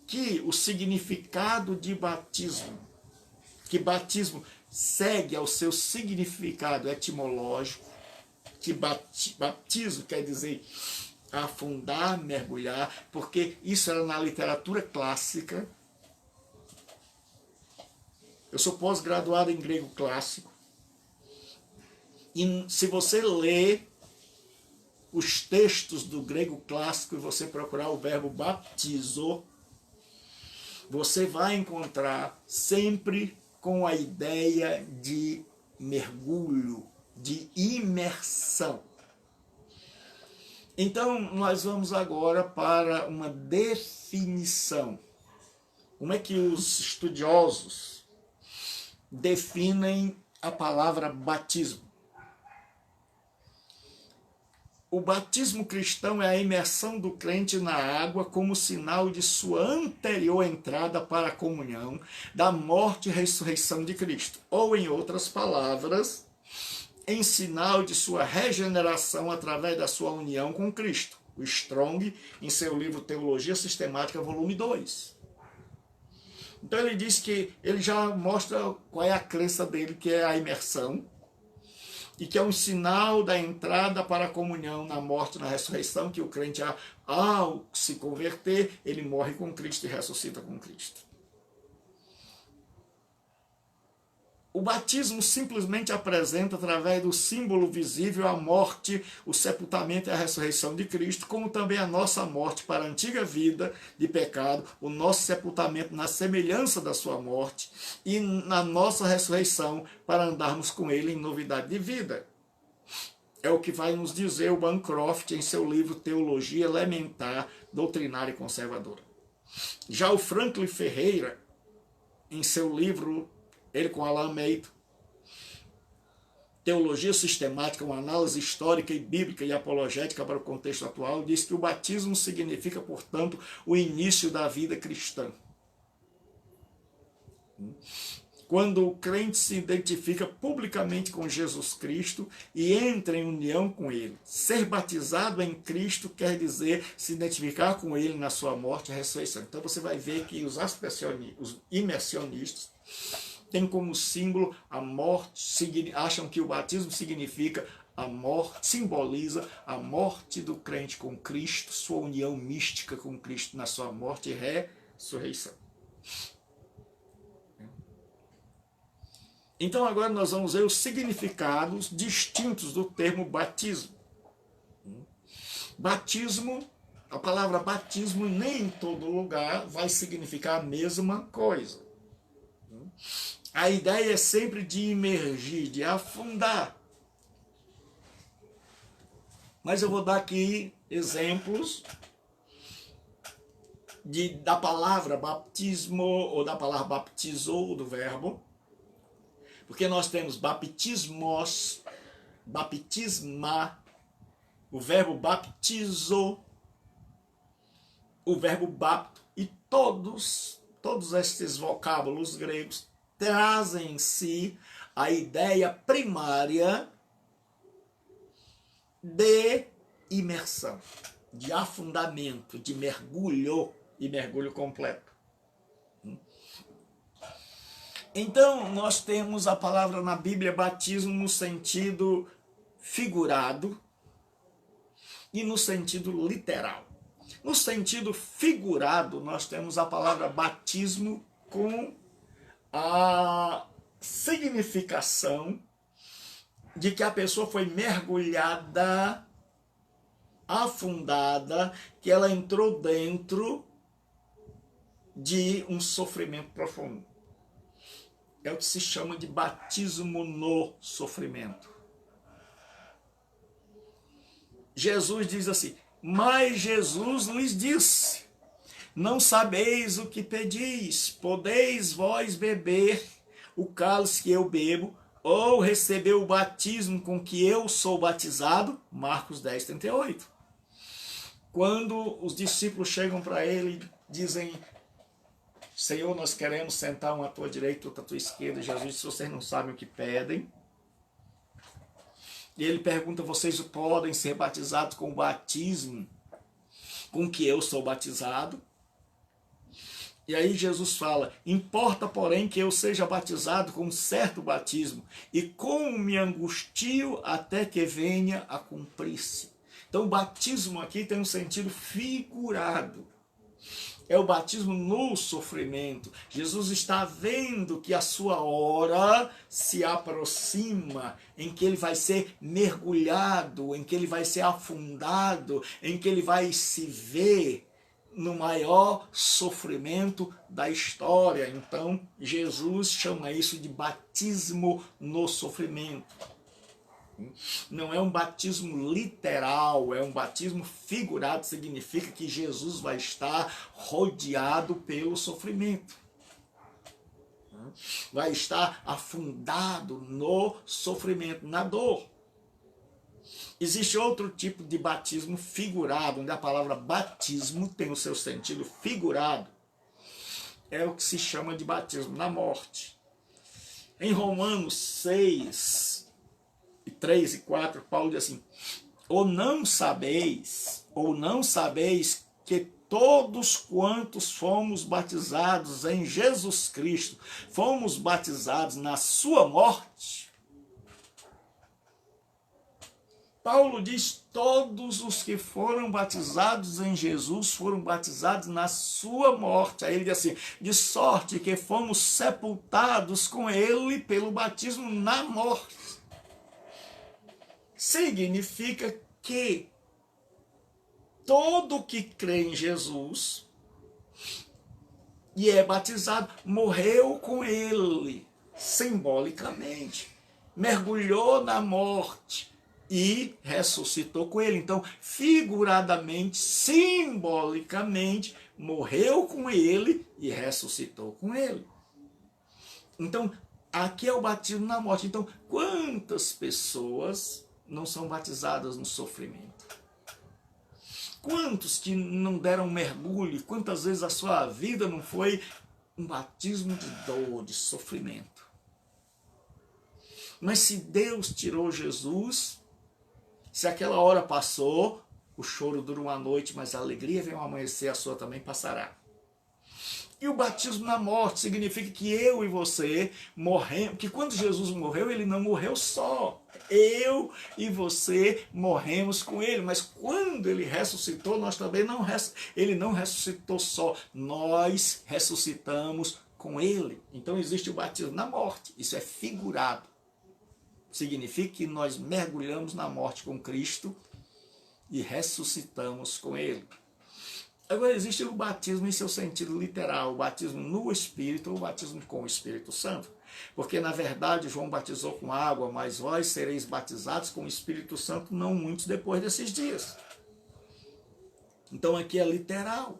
que o significado de batismo, que batismo segue ao seu significado etimológico, que batismo quer dizer afundar, mergulhar, porque isso era na literatura clássica. Eu sou pós-graduado em grego clássico, e se você ler os textos do grego clássico e você procurar o verbo baptizo, você vai encontrar sempre com a ideia de mergulho, de imersão. Então, nós vamos agora para uma definição. Como é que os estudiosos definem a palavra batismo? O batismo cristão é a imersão do crente na água como sinal de sua anterior entrada para a comunhão da morte e ressurreição de Cristo. Ou, em outras palavras, em sinal de sua regeneração através da sua união com Cristo. O Strong, em seu livro Teologia Sistemática, volume 2. Então ele diz que ele já mostra qual é a crença dele, que é a imersão, e que é um sinal da entrada para a comunhão na morte e na ressurreição, que o crente, ao se converter, ele morre com Cristo e ressuscita com Cristo. O batismo simplesmente apresenta, através do símbolo visível, a morte, o sepultamento e a ressurreição de Cristo, como também a nossa morte para a antiga vida de pecado, o nosso sepultamento na semelhança da sua morte e na nossa ressurreição para andarmos com ele em novidade de vida. É o que vai nos dizer o Bancroft em seu livro Teologia Elementar, Doutrinária e Conservadora. Já o Franklin Ferreira, em seu livro, ele com Alan Meito, Teologia Sistemática, uma análise histórica e bíblica e apologética para o contexto atual, diz que o batismo significa, portanto, o início da vida cristã. Quando o crente se identifica publicamente com Jesus Cristo e entra em união com ele. Ser batizado em Cristo quer dizer se identificar com ele na sua morte e ressurreição. Então você vai ver que os imersionistas têm como símbolo a morte, acham que o batismo significa a morte, simboliza a morte do crente com Cristo, sua união mística com Cristo na sua morte e ressurreição. Então agora nós vamos ver os significados distintos do termo batismo. Batismo, a palavra batismo nem em todo lugar vai significar a mesma coisa. A ideia é sempre de imergir, de afundar. Mas eu vou dar aqui exemplos da palavra baptismo, ou da palavra baptizou, do verbo. Porque nós temos baptismos, baptisma, o verbo baptizo, o verbo bapto, e todos estes vocábulos gregos trazem em si a ideia primária de imersão, de afundamento, de mergulho e mergulho completo. Então, nós temos a palavra na Bíblia batismo no sentido figurado e no sentido literal. No sentido figurado, nós temos a palavra batismo com a significação de que a pessoa foi mergulhada, afundada, que ela entrou dentro de um sofrimento profundo. É o que se chama de batismo no sofrimento. Jesus diz assim: mas Jesus lhes disse: não sabeis o que pedis, podeis vós beber o cálice que eu bebo, ou receber o batismo com que eu sou batizado? Marcos 10, 38. Quando os discípulos chegam para ele e dizem: Senhor, nós queremos sentar um à tua direita, outro à tua esquerda. Jesus disse: vocês não sabem o que pedem. E ele pergunta: vocês podem ser batizados com o batismo com que eu sou batizado? E aí Jesus fala: importa, porém, que eu seja batizado com um certo batismo, e como me angustio até que venha a cumprir-se. Então o batismo aqui tem um sentido figurado. É o batismo no sofrimento. Jesus está vendo que a sua hora se aproxima, em que ele vai ser mergulhado, em que ele vai ser afundado, em que ele vai se ver no maior sofrimento da história. Então, Jesus chama isso de batismo no sofrimento. Não é um batismo literal, é um batismo figurado, significa que Jesus vai estar rodeado pelo sofrimento. Vai estar afundado no sofrimento, na dor. Existe outro tipo de batismo figurado, onde a palavra batismo tem o seu sentido figurado. É o que se chama de batismo na morte. Em Romanos 6, 3 e 4, Paulo diz assim: ou não sabeis que todos quantos fomos batizados em Jesus Cristo, fomos batizados na sua morte? Paulo diz: todos os que foram batizados em Jesus foram batizados na sua morte. Aí ele diz assim: de sorte que fomos sepultados com ele pelo batismo na morte. Significa que todo que crê em Jesus e é batizado morreu com ele, simbolicamente, mergulhou na morte e ressuscitou com ele. Então, figuradamente, simbolicamente, morreu com ele e ressuscitou com ele. Então, aqui é o batismo na morte. Então, quantas pessoas não são batizadas no sofrimento? Quantos que não deram mergulho? Quantas vezes a sua vida não foi um batismo de dor, de sofrimento? Mas se Deus tirou Jesus, se aquela hora passou, o choro dura uma noite, mas a alegria vem ao amanhecer, a sua também passará. E o batismo na morte significa que eu e você morremos, que quando Jesus morreu, ele não morreu só. Eu e você morremos com ele, mas quando ele ressuscitou, nós também ele não ressuscitou só, nós ressuscitamos com ele. Então existe o batismo na morte, isso é figurado. Significa que nós mergulhamos na morte com Cristo e ressuscitamos com ele. Agora existe o batismo em seu sentido literal, o batismo no Espírito ou o batismo com o Espírito Santo. Porque na verdade João batizou com água, mas vós sereis batizados com o Espírito Santo não muitos depois desses dias. Então aqui é literal.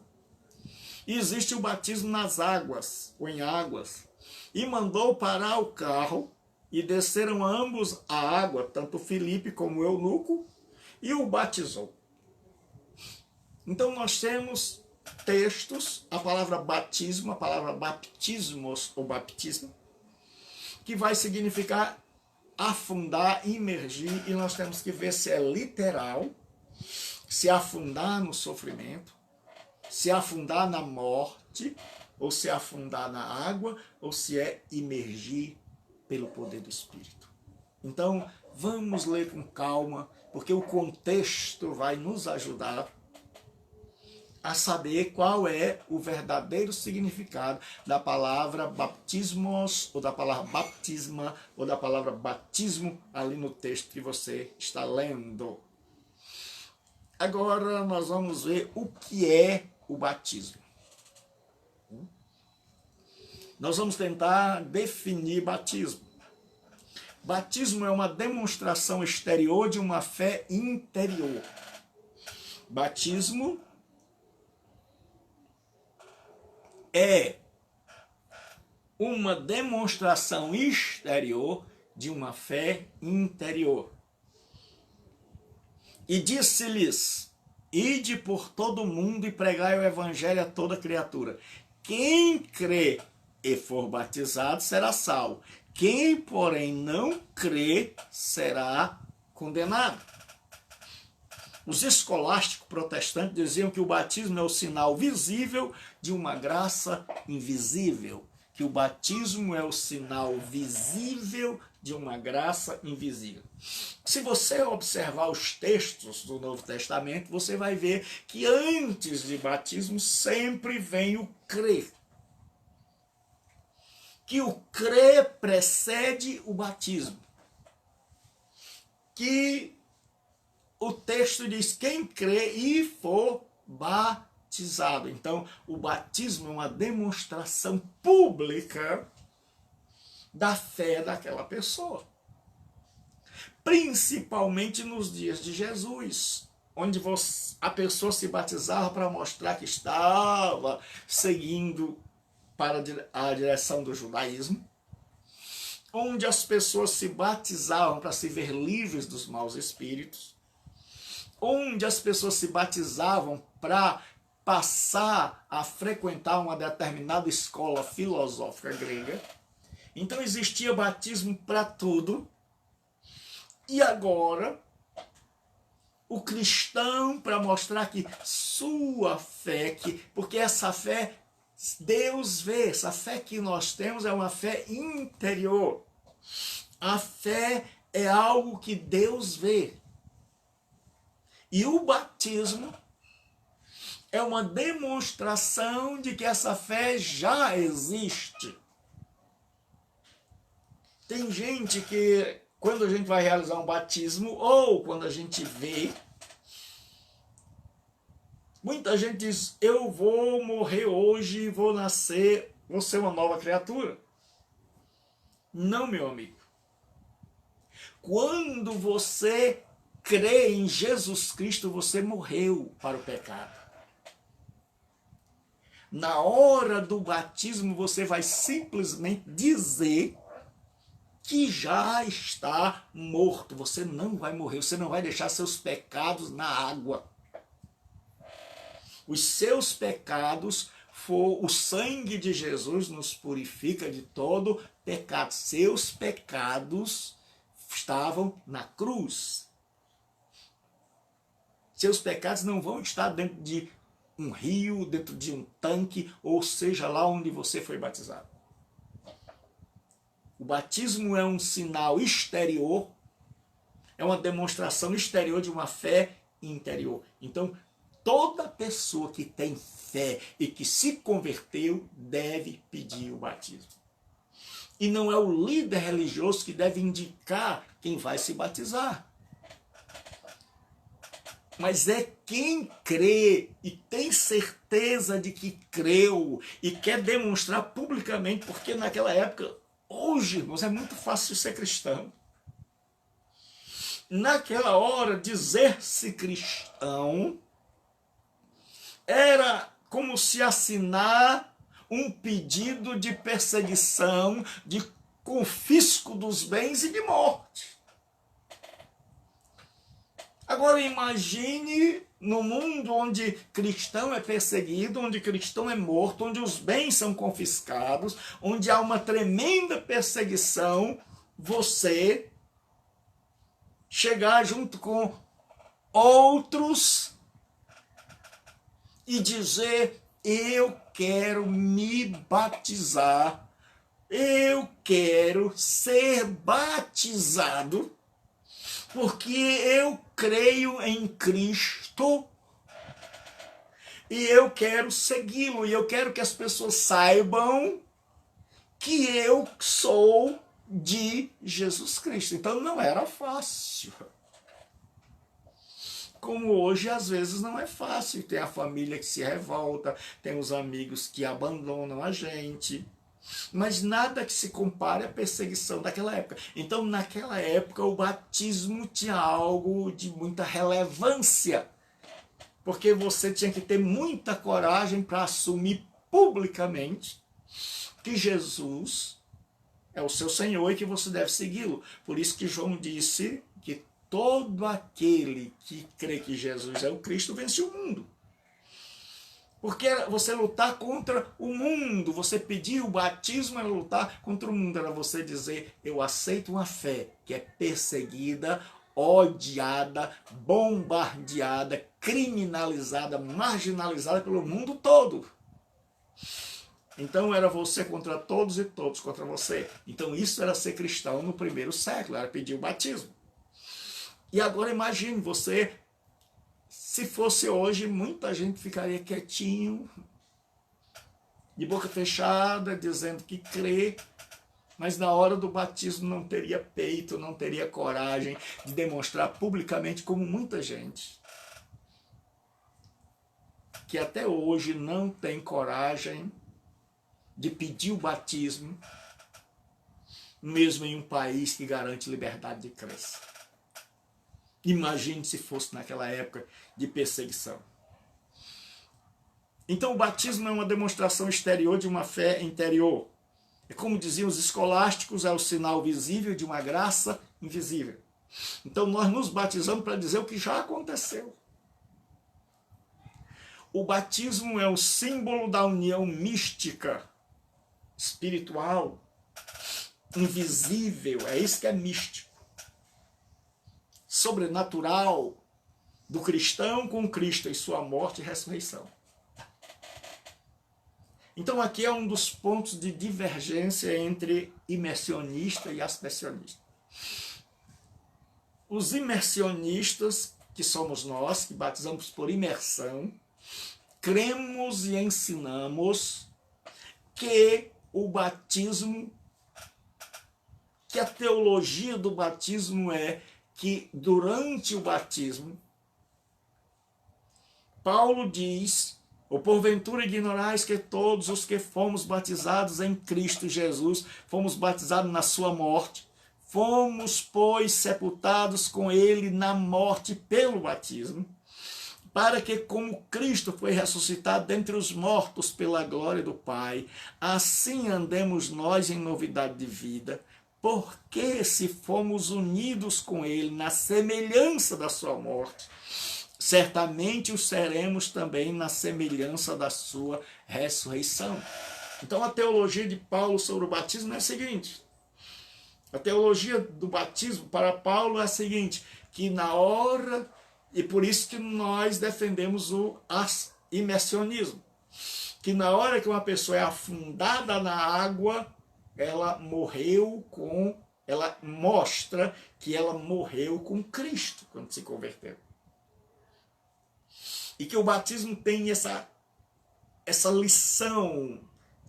E existe o batismo nas águas, ou em águas. E mandou parar o carro, e desceram ambos a água, tanto Filipe como o eunuco, e o batizou. Então nós temos textos, a palavra batismo, a palavra baptismos ou baptismo, que vai significar afundar, imergir, e nós temos que ver se é literal, se afundar no sofrimento, se afundar na morte, ou se afundar na água, ou se é imergir pelo poder do Espírito. Então vamos ler com calma, porque o contexto vai nos ajudar a saber qual é o verdadeiro significado da palavra baptismos, ou da palavra baptisma, ou da palavra batismo, ali no texto que você está lendo. Agora nós vamos ver o que é o batismo. Nós vamos tentar definir batismo. Batismo é uma demonstração exterior de uma fé interior. Batismo é uma demonstração exterior de uma fé interior. E disse-lhes: ide por todo o mundo e pregai o evangelho a toda criatura. Quem crê e for batizado será salvo. Quem, porém, não crê será condenado. Os escolásticos protestantes diziam que o batismo é o sinal visível de uma graça invisível. Que o batismo é o sinal visível de uma graça invisível. Se você observar os textos do Novo Testamento, você vai ver que antes de batismo sempre vem o crer. Que o crer precede o batismo. Que o texto diz: quem crê e for batizado. Então, o batismo é uma demonstração pública da fé daquela pessoa. principalmente nos dias de Jesus, onde a pessoa se batizava para mostrar que estava seguindo para a direção do judaísmo, onde as pessoas se batizavam para se ver livres dos maus espíritos, onde as pessoas se batizavam para passar a frequentar uma determinada escola filosófica grega. Então existia batismo para tudo. E agora, o cristão, para mostrar que sua fé, porque essa fé Deus vê, essa fé que nós temos é uma fé interior. A fé é algo que Deus vê. E o batismo é uma demonstração de que essa fé já existe. Tem gente que, quando a gente vai realizar um batismo, ou quando a gente vê, muita gente diz, eu vou morrer hoje, vou nascer, vou ser uma nova criatura. Não, meu amigo. Quando você crê em Jesus Cristo, você morreu para o pecado. Na hora do batismo, você vai simplesmente dizer que já está morto. Você não vai morrer, você não vai deixar seus pecados na água. Os seus pecados, o sangue de Jesus nos purifica de todo pecado. Seus pecados estavam na cruz. Seus pecados não vão estar dentro de um rio, dentro de um tanque, ou seja, lá onde você foi batizado. O batismo é um sinal exterior, é uma demonstração exterior de uma fé interior. Então, toda pessoa que tem fé e que se converteu deve pedir o batismo. E não é o líder religioso que deve indicar quem vai se batizar. Mas é quem crê e tem certeza de que creu e quer demonstrar publicamente, porque naquela época, hoje, irmãos, é muito fácil ser cristão. Naquela hora, dizer-se cristão era como se assinar um pedido de perseguição, de confisco dos bens e de morte. Agora imagine no mundo onde cristão é perseguido, onde cristão é morto, onde os bens são confiscados, onde há uma tremenda perseguição, você chegar junto com outros e dizer, eu quero me batizar, eu quero ser batizado, porque eu creio em Cristo e eu quero segui-lo, e eu quero que as pessoas saibam que eu sou de Jesus Cristo. Então não era fácil. Como hoje, às vezes, não é fácil. Tem a família que se revolta, tem os amigos que abandonam a gente. Mas nada que se compare à perseguição daquela época. Então, naquela época, o batismo tinha algo de muita relevância. Porque você tinha que ter muita coragem para assumir publicamente que Jesus é o seu Senhor e que você deve segui-lo. Por isso que João disse que todo aquele que crê que Jesus é o Cristo vence o mundo. Porque era você lutar contra o mundo, você pedir o batismo era lutar contra o mundo, era você dizer, eu aceito uma fé que é perseguida, odiada, bombardeada, criminalizada, marginalizada pelo mundo todo. Então era você contra todos e todos contra você. Então isso era ser cristão no primeiro século, era pedir o batismo. E agora imagine você, se fosse hoje, muita gente ficaria quietinho, de boca fechada, dizendo que crê, mas na hora do batismo não teria peito, não teria coragem de demonstrar publicamente, como muita gente, que até hoje não tem coragem de pedir o batismo, mesmo em um país que garante liberdade de crença. Imagine se fosse naquela época de perseguição. Então o batismo é uma demonstração exterior de uma fé interior. É como diziam os escolásticos, é o sinal visível de uma graça invisível. Então nós nos batizamos para dizer o que já aconteceu. O batismo é o símbolo da união mística, espiritual, invisível, é isso que é místico, sobrenatural, do cristão com Cristo em sua morte e ressurreição. Então aqui é um dos pontos de divergência entre imersionista e aspersionista. Os imersionistas, que somos nós, que batizamos por imersão, cremos e ensinamos que o batismo, que a teologia do batismo é que durante o batismo, Paulo diz, ou porventura ignorais que todos os que fomos batizados em Cristo Jesus, fomos batizados na sua morte, fomos, pois, sepultados com ele na morte pelo batismo, para que, como Cristo foi ressuscitado dentre os mortos pela glória do Pai, assim andemos nós em novidade de vida, porque se fomos unidos com ele na semelhança da sua morte, certamente o seremos também na semelhança da sua ressurreição. Então a teologia de Paulo sobre o batismo é a seguinte, a teologia do batismo para Paulo é a seguinte, que na hora, e por isso que nós defendemos o imersionismo, que na hora que uma pessoa é afundada na água, ela mostra que ela morreu com Cristo quando se converteu. E que o batismo tem essa lição,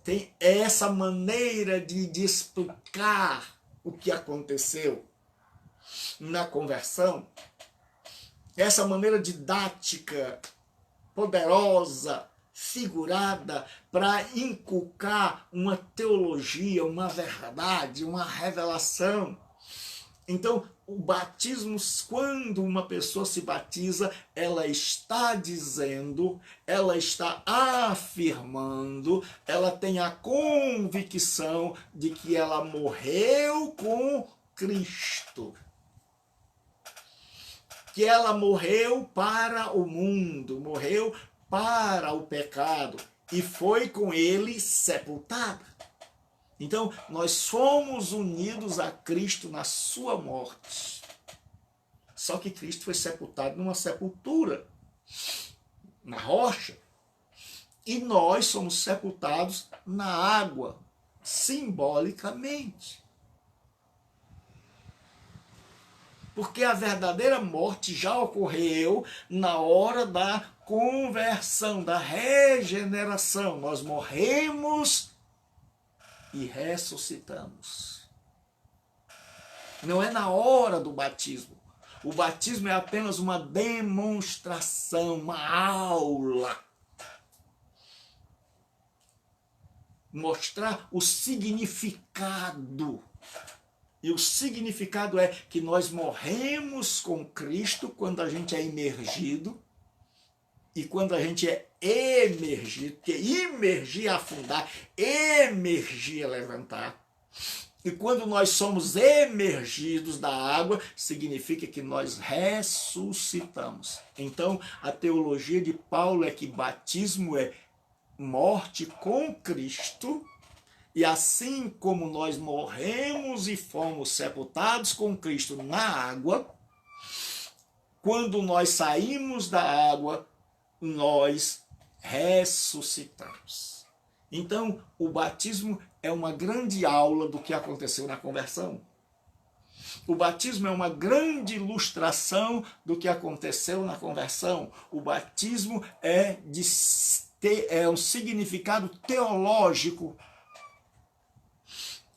tem essa maneira de explicar o que aconteceu na conversão, essa maneira didática, poderosa, figurada, para inculcar uma teologia, uma verdade, uma revelação. Então, o batismo, quando uma pessoa se batiza, ela está dizendo, ela está afirmando, ela tem a convicção de que ela morreu com Cristo. Que ela morreu para o mundo, morreu para o pecado e foi com ele sepultada. Então, nós fomos unidos a Cristo na sua morte. Só que Cristo foi sepultado numa sepultura, na rocha. E nós somos sepultados na água, simbolicamente. Porque a verdadeira morte já ocorreu na hora da conversão, da regeneração. Nós morremos e ressuscitamos. Não é na hora do batismo. O batismo é apenas uma demonstração, uma aula. Mostrar o significado. E o significado é que nós morremos com Cristo quando a gente é imergido. E quando a gente é emergido, porque imergir é afundar, emergir é levantar. E quando nós somos emergidos da água, significa que nós ressuscitamos. Então, a teologia de Paulo é que batismo é morte com Cristo, e assim como nós morremos e fomos sepultados com Cristo na água, quando nós saímos da água, nós ressuscitamos. Então, o batismo é uma grande aula do que aconteceu na conversão. O batismo é uma grande ilustração do que aconteceu na conversão. O batismo é um significado teológico.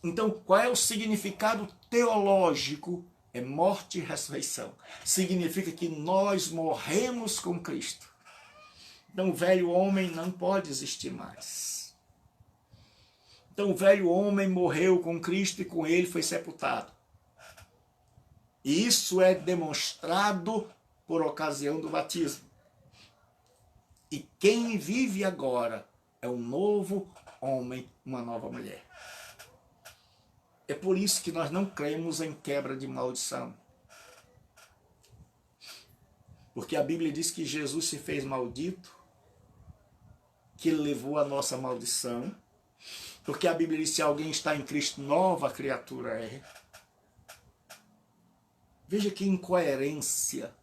Então, qual é o significado teológico? É morte e ressurreição. Significa que nós morremos com Cristo. Então o velho homem não pode existir mais. Então o velho homem morreu com Cristo e com ele foi sepultado. E isso é demonstrado por ocasião do batismo. E quem vive agora é um novo homem, uma nova mulher. É por isso que nós não cremos em quebra de maldição. Porque a Bíblia diz que Jesus se fez maldito, que ele levou a nossa maldição. Porque a Bíblia diz que se alguém está em Cristo, nova criatura é. Veja que incoerência.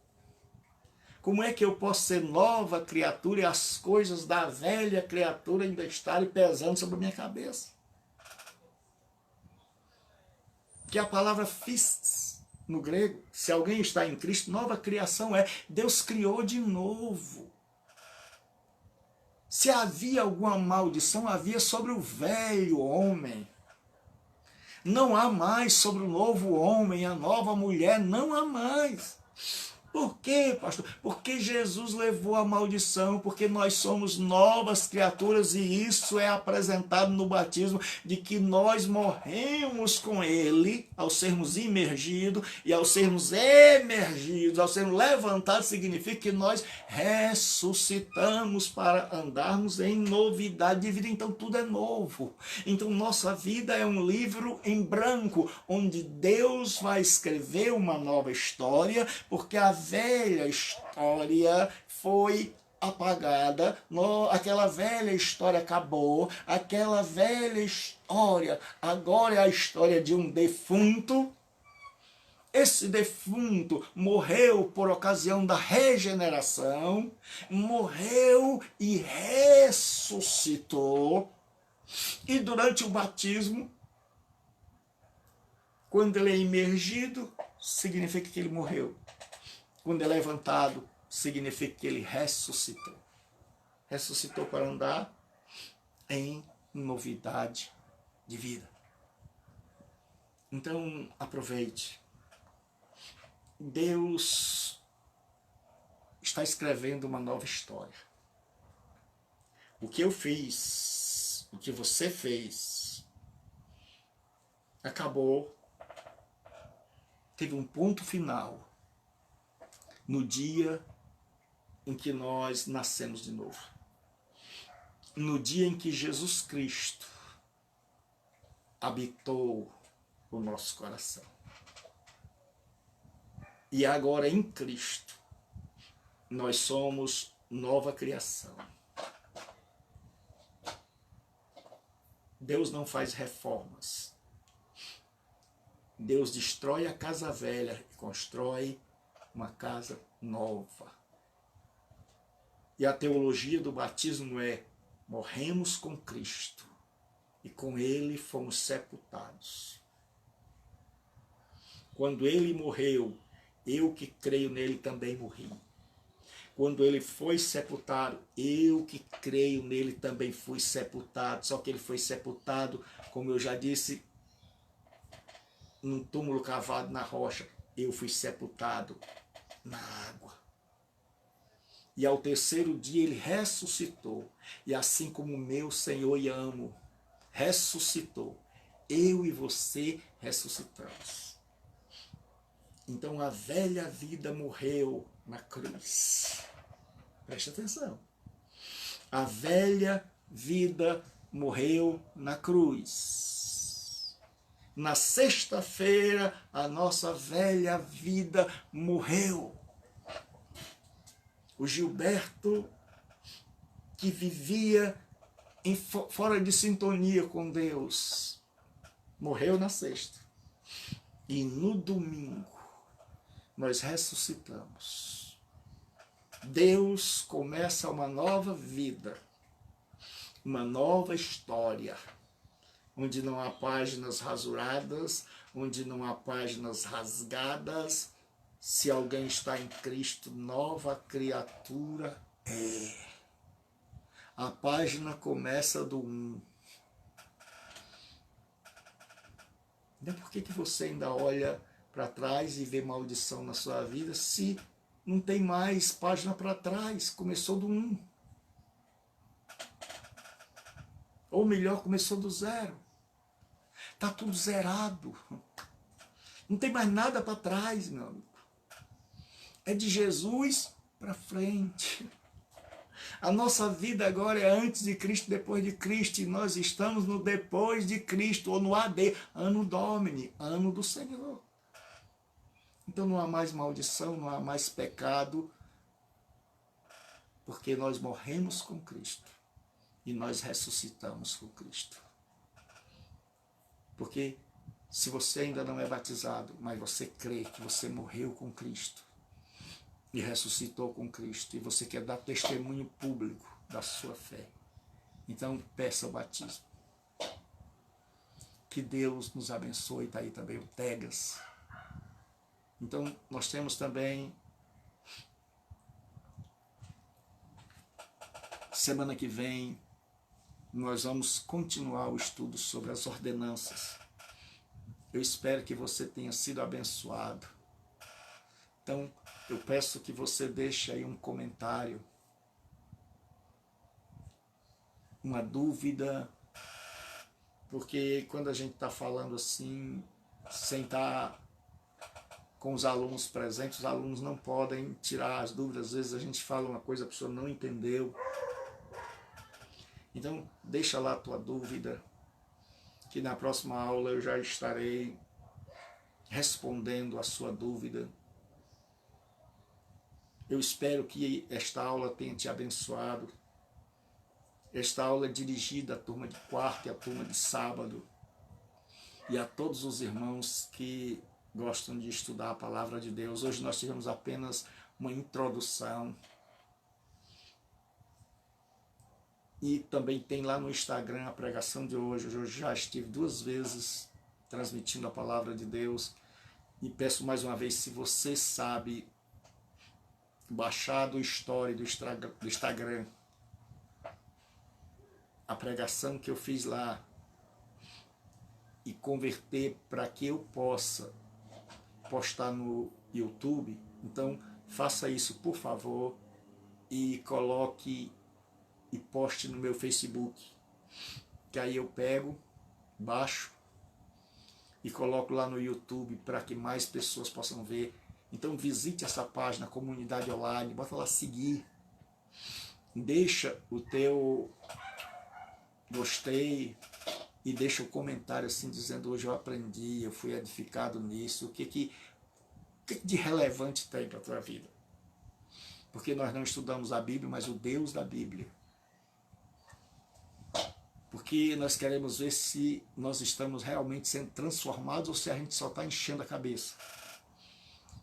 Como é que eu posso ser nova criatura e as coisas da velha criatura ainda estarem pesando sobre a minha cabeça? Que a palavra fistes, no grego, se alguém está em Cristo, nova criação é. Deus criou de novo. Se havia alguma maldição, havia sobre o velho homem. Não há mais sobre o novo homem, a nova mulher, não há mais. Por quê, pastor? Porque Jesus levou a maldição, porque nós somos novas criaturas e isso é apresentado no batismo, de que nós morremos com Ele ao sermos imergidos e ao sermos emergidos, ao sermos levantados, significa que nós ressuscitamos para andarmos em novidade de vida. Então tudo é novo. Então nossa vida é um livro em branco, onde Deus vai escrever uma nova história, porque a velha história foi apagada, aquela velha história acabou, aquela velha história agora é a história de um defunto. Esse defunto morreu por ocasião da regeneração, morreu e ressuscitou, e durante o batismo, quando ele é imergido, significa que ele morreu. Quando é levantado, significa que ele ressuscitou. Ressuscitou para andar em novidade de vida. Então, aproveite. Deus está escrevendo uma nova história. O que eu fiz, o que você fez, acabou, teve um ponto final no dia em que nós nascemos de novo. No dia em que Jesus Cristo habitou o nosso coração. E agora em Cristo, nós somos nova criação. Deus não faz reformas. Deus destrói a casa velha e constrói uma casa nova. E a teologia do batismo é: morremos com Cristo e com Ele fomos sepultados. Quando Ele morreu, eu que creio nele também morri. Quando Ele foi sepultado, eu que creio nele também fui sepultado. Só que Ele foi sepultado, como eu já disse, num túmulo cavado na rocha. Eu fui sepultado na água. E ao terceiro dia ele ressuscitou. E assim como meu Senhor e amo ressuscitou, eu e você ressuscitamos. Então a velha vida morreu na cruz. Preste atenção. A velha vida morreu na cruz. Na sexta-feira, a nossa velha vida morreu. O Gilberto, que vivia fora de sintonia com Deus, morreu na sexta. E no domingo, nós ressuscitamos. Deus começa uma nova vida, uma nova história, onde não há páginas rasuradas, onde não há páginas rasgadas. Se alguém está em Cristo, nova criatura é. A página começa do 1. Não é por que você ainda olha para trás e vê maldição na sua vida, se não tem mais página para trás, começou do 1. Ou melhor, começou do 0. Está tudo zerado. Não tem mais nada para trás, meu amigo. É de Jesus para frente. A nossa vida agora é antes de Cristo, depois de Cristo, e nós estamos no depois de Cristo, ou no AD, Anno Domini, ano do Senhor. Então não há mais maldição, não há mais pecado, porque nós morremos com Cristo e nós ressuscitamos com Cristo. Porque se você ainda não é batizado, mas você crê que você morreu com Cristo e ressuscitou com Cristo, e você quer dar testemunho público da sua fé, então peça o batismo. Que Deus nos abençoe. Está aí também o Tegas. Então nós temos também, semana que vem, nós vamos continuar o estudo sobre as ordenanças. Eu espero que você tenha sido abençoado. Então, eu peço que você deixe aí um comentário, uma dúvida, porque quando a gente está falando assim, sem estar com os alunos presentes, os alunos não podem tirar as dúvidas. Às vezes a gente fala uma coisa, a pessoa não entendeu. Então, deixa lá a tua dúvida, que na próxima aula eu já estarei respondendo a sua dúvida. Eu espero que esta aula tenha te abençoado. Esta aula é dirigida à turma de quarta e à turma de sábado, e a todos os irmãos que gostam de estudar a palavra de Deus. Hoje nós tivemos apenas uma introdução. E também tem lá no Instagram a pregação de hoje. Eu já estive 2 vezes transmitindo a palavra de Deus. E peço mais uma vez, se você sabe baixar do story do Instagram a pregação que eu fiz lá e converter para que eu possa postar no YouTube, então faça isso, por favor, e coloque e poste no meu Facebook, que aí eu pego, baixo e coloco lá no YouTube para que mais pessoas possam ver. Então visite essa página, Comunidade Online, bota lá seguir, deixa o teu gostei e deixa o comentário assim dizendo: hoje eu aprendi, eu fui edificado nisso, o que de relevante tem para a tua vida. Porque nós não estudamos a Bíblia, mas o Deus da Bíblia. Porque nós queremos ver se nós estamos realmente sendo transformados ou se a gente só está enchendo a cabeça.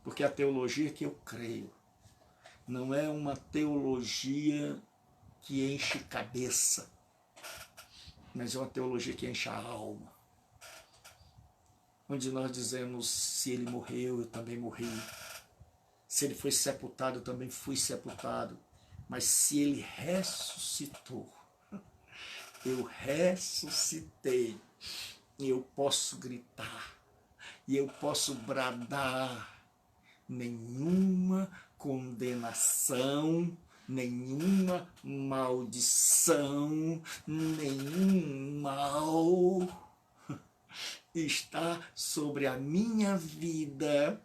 Porque a teologia que eu creio não é uma teologia que enche cabeça, mas é uma teologia que enche a alma. Onde nós dizemos: se ele morreu, eu também morri. Se ele foi sepultado, eu também fui sepultado. Mas se ele ressuscitou, eu ressuscitei. E eu posso gritar, e eu posso bradar: nenhuma condenação, nenhuma maldição, nenhum mal está sobre a minha vida.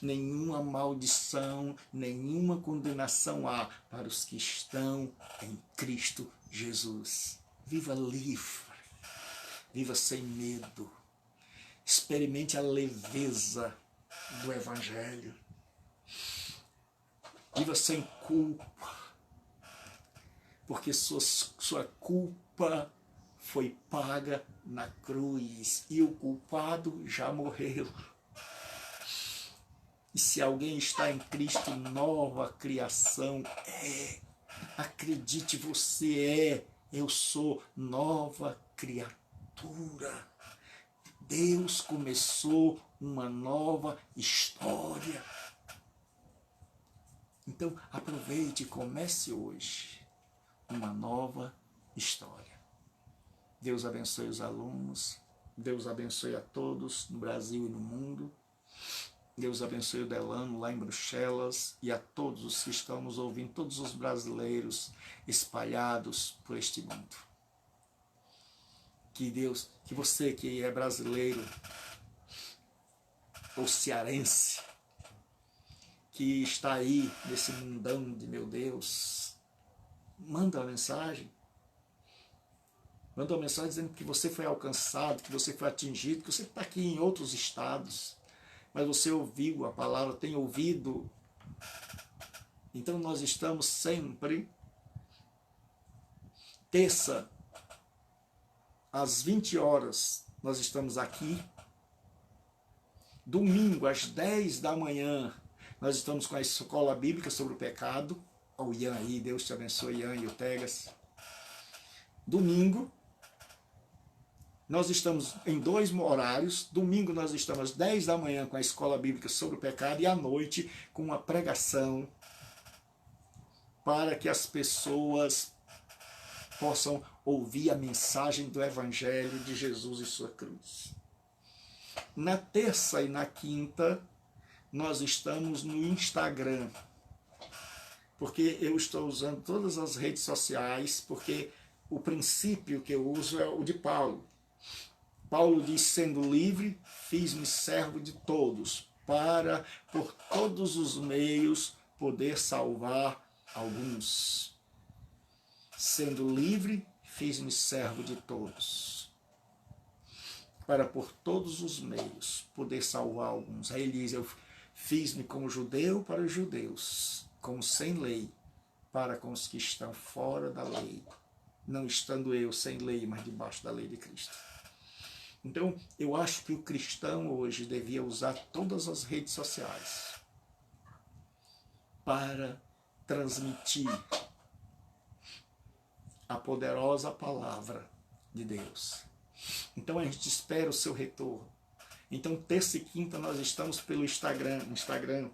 Nenhuma maldição, nenhuma condenação há para os que estão em Cristo Jesus. Viva livre, viva sem medo, experimente a leveza do Evangelho, viva sem culpa, porque sua culpa foi paga na cruz e o culpado já morreu. E se alguém está em Cristo, nova criação é. Acredite, você é. Eu sou nova criatura. Deus começou uma nova história. Então aproveite e comece hoje uma nova história. Deus abençoe os alunos. Deus abençoe a todos no Brasil e no mundo. Deus abençoe o Delano lá em Bruxelas e a todos os que estão nos ouvindo, todos os brasileiros espalhados por este mundo. Que Deus, que você que é brasileiro, ou cearense, que está aí nesse mundão de meu Deus, manda uma mensagem. Manda uma mensagem dizendo que você foi alcançado, que você foi atingido, que você está aqui em outros estados, mas você ouviu a palavra, tem ouvido. Então nós estamos sempre, terça, às 20 horas, nós estamos aqui. Domingo, às 10 da manhã, nós estamos com a escola bíblica sobre o pecado. Olha o Ian aí, Deus te abençoe, Ian e o Tegas. Domingo, nós estamos em 2 horários. Domingo nós estamos às 10 da manhã com a escola bíblica sobre o pecado e à noite com uma pregação para que as pessoas possam ouvir a mensagem do Evangelho de Jesus e sua cruz. Na terça e na quinta nós estamos no Instagram, porque eu estou usando todas as redes sociais, porque o princípio que eu uso é o de Paulo. Paulo diz, sendo livre, fiz-me servo de todos, para, por todos os meios, poder salvar alguns. Sendo livre, fiz-me servo de todos, para, por todos os meios, poder salvar alguns. Aí ele diz, eu fiz-me como judeu para os judeus, como sem lei, para com os que estão fora da lei, não estando eu sem lei, mas debaixo da lei de Cristo. Então, eu acho que o cristão hoje devia usar todas as redes sociais para transmitir a poderosa palavra de Deus. Então, a gente espera o seu retorno. Então, terça e quinta nós estamos pelo Instagram.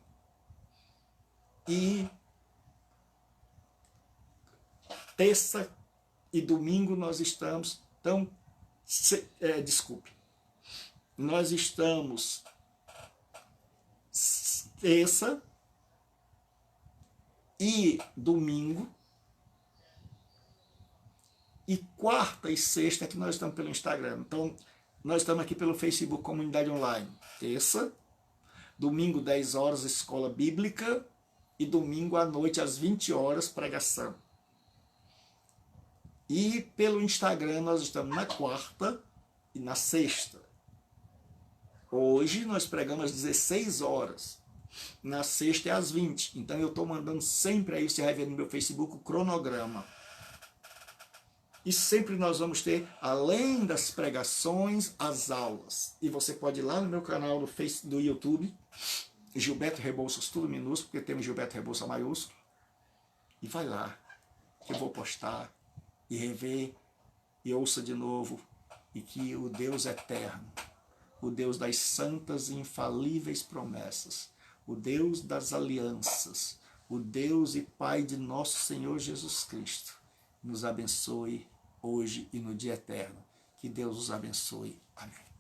E terça e domingo nós estamos... Então, nós estamos terça e domingo, e quarta e sexta que nós estamos pelo Instagram. Então, nós estamos aqui pelo Facebook Comunidade Online. Terça, domingo 10 horas, Escola Bíblica, e domingo à noite às 20 horas, pregação. E pelo Instagram nós estamos na quarta e na sexta. Hoje nós pregamos às 16 horas. Na sexta é às 20. Então eu estou mandando sempre aí, você vai ver no meu Facebook, o cronograma. E sempre nós vamos ter, além das pregações, as aulas. E você pode ir lá no meu canal do YouTube, Gilberto Rebouças, tudo minúsculo, porque temos Gilberto Rebouças maiúsculo. E vai lá, que eu vou postar, e rever, e ouça de novo, e que o Deus eterno, o Deus das santas e infalíveis promessas, o Deus das alianças, o Deus e Pai de nosso Senhor Jesus Cristo, nos abençoe hoje e no dia eterno. Que Deus os abençoe. Amém.